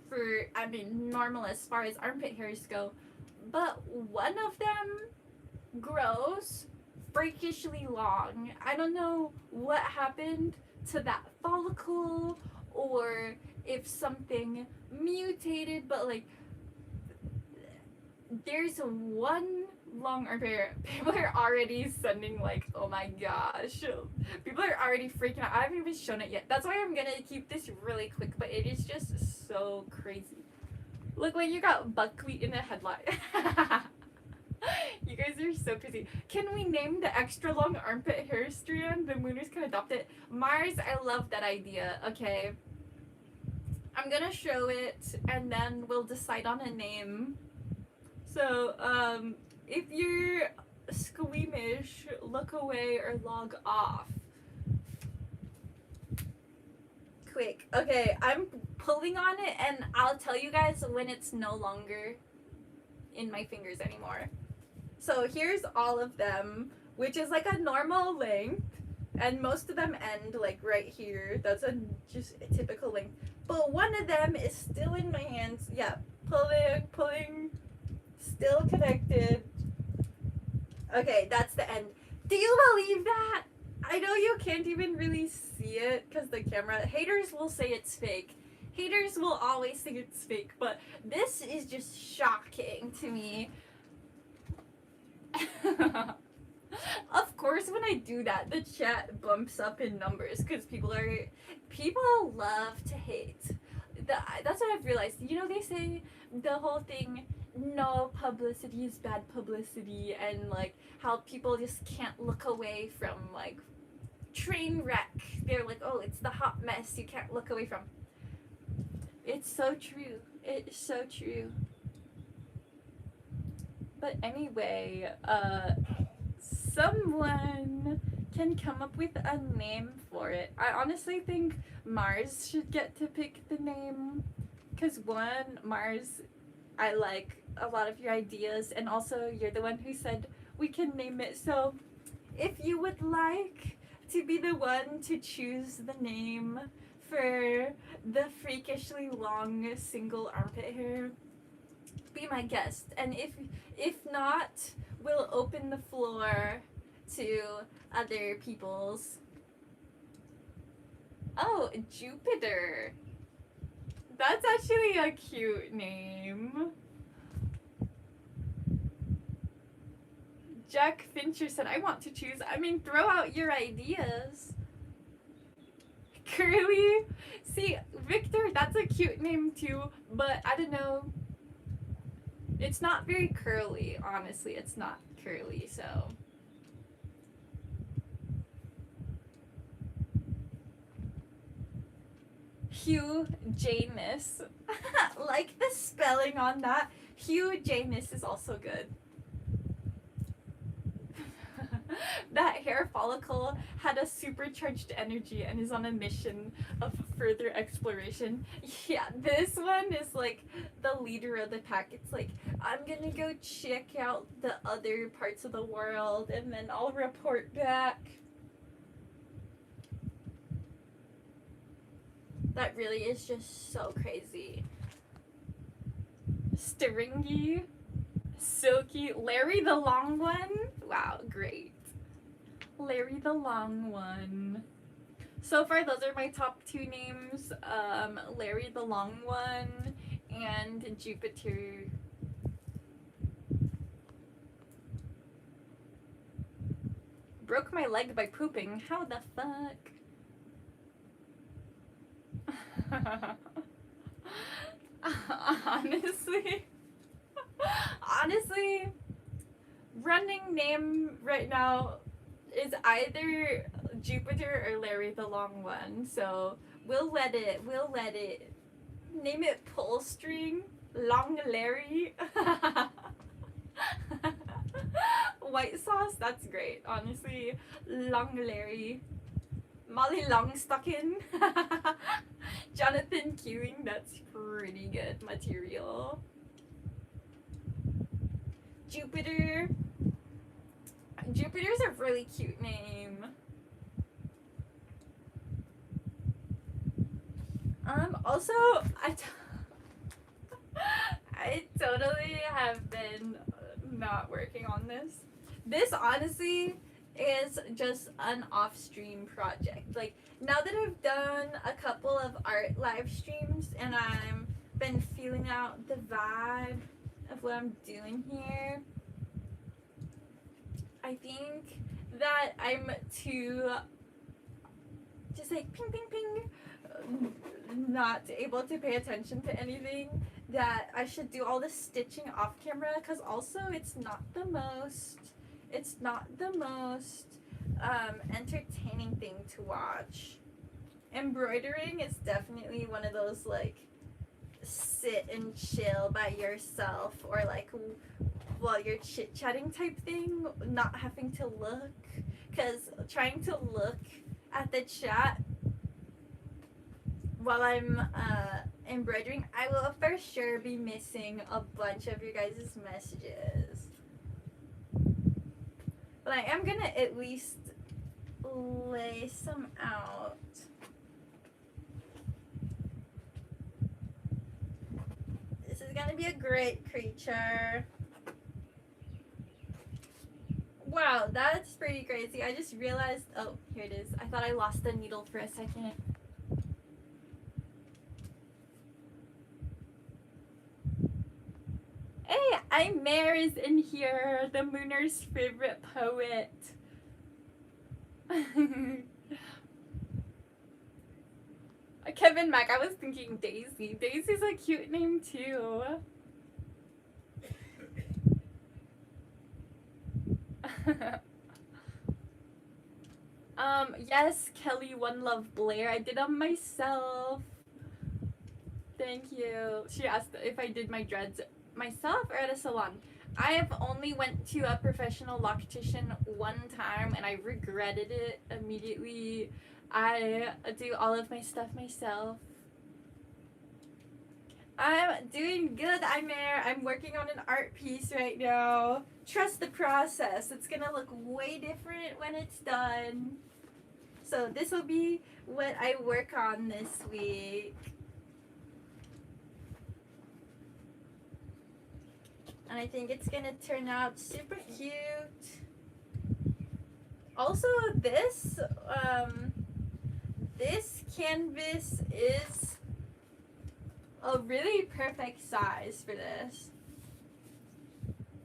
for, I mean, normal as far as armpit hairs go. But one of them grows freakishly long. I don't know what happened to that follicle or if something mutated, but like there's one long armpit hair. People are already sending like, oh my gosh. People are already freaking out. I haven't even shown it yet. That's why I'm gonna keep this really quick, but it is just so crazy. Look like you got buckwheat in a headlight. You guys are so crazy. Can we name the extra long armpit hair strand? The Mooners can adopt it. Mars, I love that idea. Okay. I'm gonna show it and then we'll decide on a name. So, if you're squeamish, look away or log off. Quick. Okay, I'm pulling on it and I'll tell you guys when it's no longer in my fingers anymore. So here's all of them, which is like a normal length, and most of them end like right here. That's just a typical length. But one of them is still in my hands. Yeah, pulling, still connected. Okay, that's the end. Do you believe that? I know you can't even really see it because the camera, haters will say it's fake. Haters will always think it's fake, but this is just shocking to me. Of course, when I do that, the chat bumps up in numbers because people love to hate. That's what I've realized. You know, they say the whole thing, no publicity is bad publicity, and like how people just can't look away from like train wreck. They're like, oh, it's the hot mess you can't look away from. It's so true. It's so true. But anyway, someone can come up with a name for it. I honestly think Mars should get to pick the name. Because one, Mars, I like a lot of your ideas. And also, you're the one who said we can name it. So, if you would like to be the one to choose the name for the freakishly long single armpit hair, be my guest. And if not, we'll open the floor to other people's. Oh, Jupiter. That's actually a cute name. Jack Fincher said, I want to choose. I mean, throw out your ideas. Curly? See, Victor, that's a cute name too, but I don't know. It's not very curly, honestly. It's not curly, so. Hugh Janus. Like the spelling on that. Hugh Janus is also good. That hair follicle had a supercharged energy and is on a mission of further exploration. Yeah, this one is like the leader of the pack. It's like, I'm gonna go check out the other parts of the world and then I'll report back. That really is just so crazy. Stringy, Silky, Larry the Long One. Wow, great. Larry the Long One. So far, those are my top two names. Larry the Long One and Jupiter. Broke my leg by pooping. How the fuck? Honestly, running name right now is either Jupiter or Larry the long one. So we'll let it name it pull string long Larry. White sauce, that's great, honestly. Long Larry. Molly Longstocking. Jonathan Queuing, that's pretty good material. Jupiter. Jupiter's a really cute name. Also, I totally have been not working on this. This honestly is just an off-stream project. Like, now that I've done a couple of art live streams and I've been feeling out the vibe of what I'm doing here, I think that I'm too just like ping ping ping, not able to pay attention to anything, that I should do all the stitching off camera, because also it's not the most entertaining thing to watch. Embroidering is definitely one of those like sit and chill by yourself, or like while you're chit-chatting type thing, not having to look, because trying to look at the chat while I'm embroidering, I will for sure be missing a bunch of your guys' messages. But I am gonna at least lay some out. This is gonna be a great creature. Wow, that's pretty crazy. I just realized, oh, here it is. I thought I lost the needle for a second. Hey, I'm Mare's in here, the Mooner's favorite poet. Kevin Mack, I was thinking Daisy. Daisy's a cute name too. Yes, Kelly One Love Blair. I did them myself. Thank you. She asked if I did my dreads myself or at a salon. I have only went to a professional loctician one time and I regretted it immediately. I do all of my stuff myself. I'm doing good, I'm working on an art piece right now. Trust the process. It's gonna look way different when it's done. So this will be what I work on this week. And I think it's gonna turn out super cute. Also, this canvas is a really perfect size for this.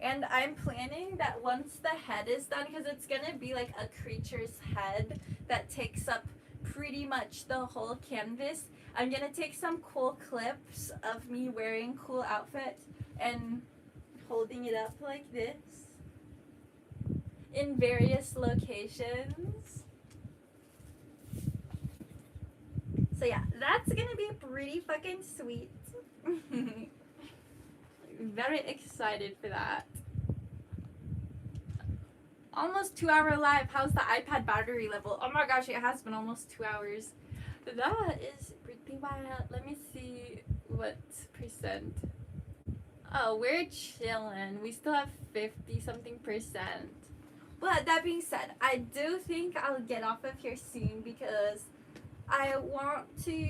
And I'm planning that once the head is done, because it's gonna be like a creature's head that takes up pretty much the whole canvas, I'm gonna take some cool clips of me wearing cool outfits and holding it up like this in various locations. So yeah, that's gonna be pretty fucking sweet. Very excited for that. Almost 2-hour live. How's the iPad battery level? Oh my gosh, it has been almost 2 hours. That is pretty wild. Let me see what percent. Oh, we're chilling. We still have 50-something%. But that being said, I do think I'll get off of here soon because I want to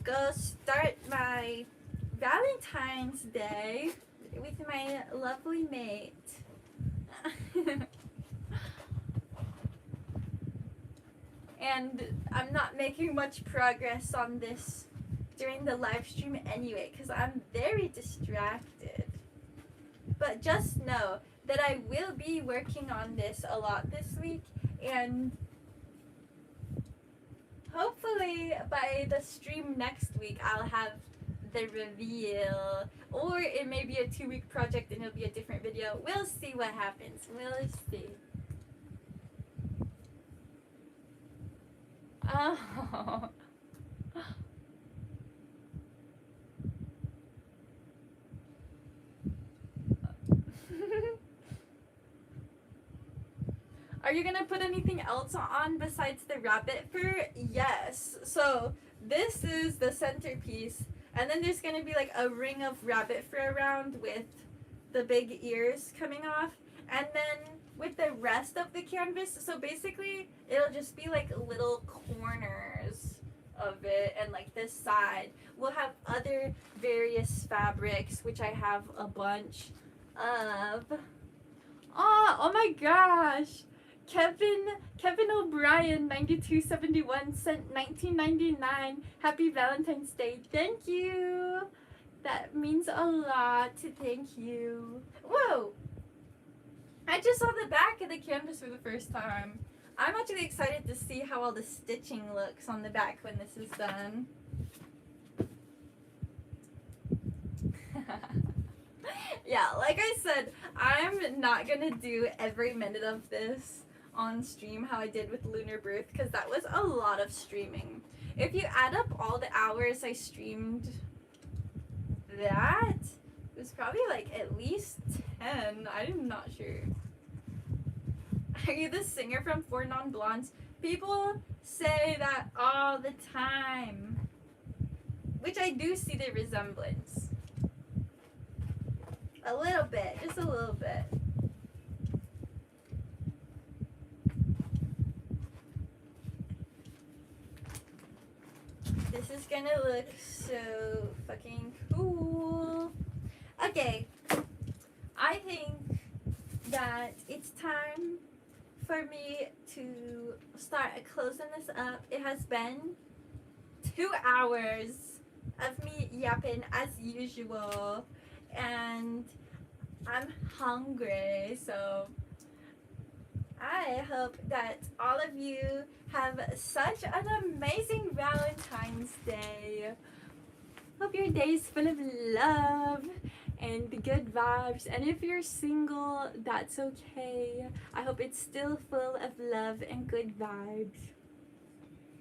go start my Valentine's Day with my lovely mate. And I'm not making much progress on this during the live stream anyway because I'm very distracted. But just know that I will be working on this a lot this week, and hopefully by the stream next week I'll have the reveal, or it may be a 2-week project and it'll be a different video. We'll see what happens. We'll see. Oh. Are you gonna put anything else on besides the rabbit fur? Yes. So this is the centerpiece, and then there's gonna be like a ring of rabbit fur around with the big ears coming off, and then with the rest of the canvas, so basically it'll just be like little corners of it, and like this side we'll have other various fabrics, which I have a bunch of. Oh my gosh, Kevin O'Brien 9271 sent 1999. Happy Valentine's Day. Thank you. That means a lot. Thank you. Whoa! I just saw the back of the canvas for the first time. I'm actually excited to see how all the stitching looks on the back when this is done. Yeah, like I said, I'm not gonna do every minute of this on stream how I did with Lunar Birth, because that was a lot of streaming. If you add up all the hours I streamed that, it was probably like at least 10. I'm not sure. Are you the singer from Four Non-Blondes? People say that all the time, which I do see the resemblance. A little bit, just a little bit. This is gonna look so fucking cool. Okay, I think that it's time for me to start closing this up. It has been 2 hours of me yapping as usual, and I'm hungry, so I hope that all of you have such an amazing Valentine's Day. Hope your day is full of love and good vibes, and if you're single, that's okay. I hope it's still full of love and good vibes.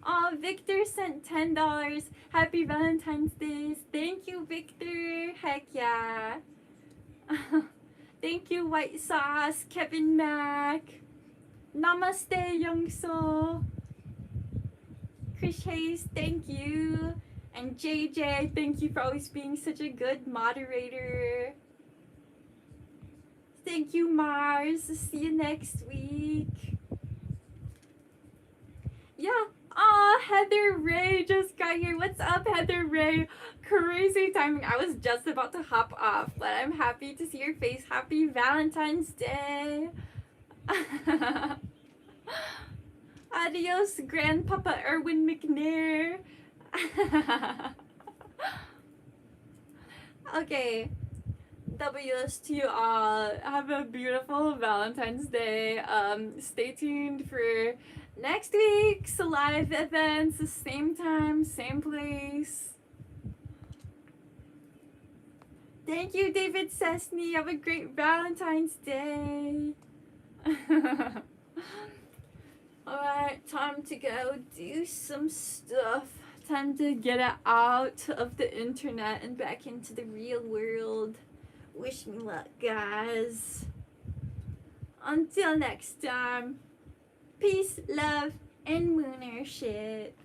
Oh, Victor sent $10. Happy Valentine's Day. Thank you, Victor. Heck yeah. Thank you, White Sauce, Kevin Mac. Namaste, Youngso. Chris Hayes, thank you. And JJ, thank you for always being such a good moderator. Thank you, Mars. See you next week. Yeah. Aw, Heather Ray just got here. What's up, Heather Ray? Crazy timing. I was just about to hop off, but I'm happy to see your face. Happy Valentine's Day. Adios, Grandpapa Erwin McNair. Okay. W's to you all. Have a beautiful Valentine's Day. Stay tuned for next week's live events, the same time, same place. Thank you, David Sesney. Have a great Valentine's Day. Alright, time to go do some stuff. Time to get it out of the internet and back into the real world. Wish me luck, guys. Until next time, peace, love, and mooner shit.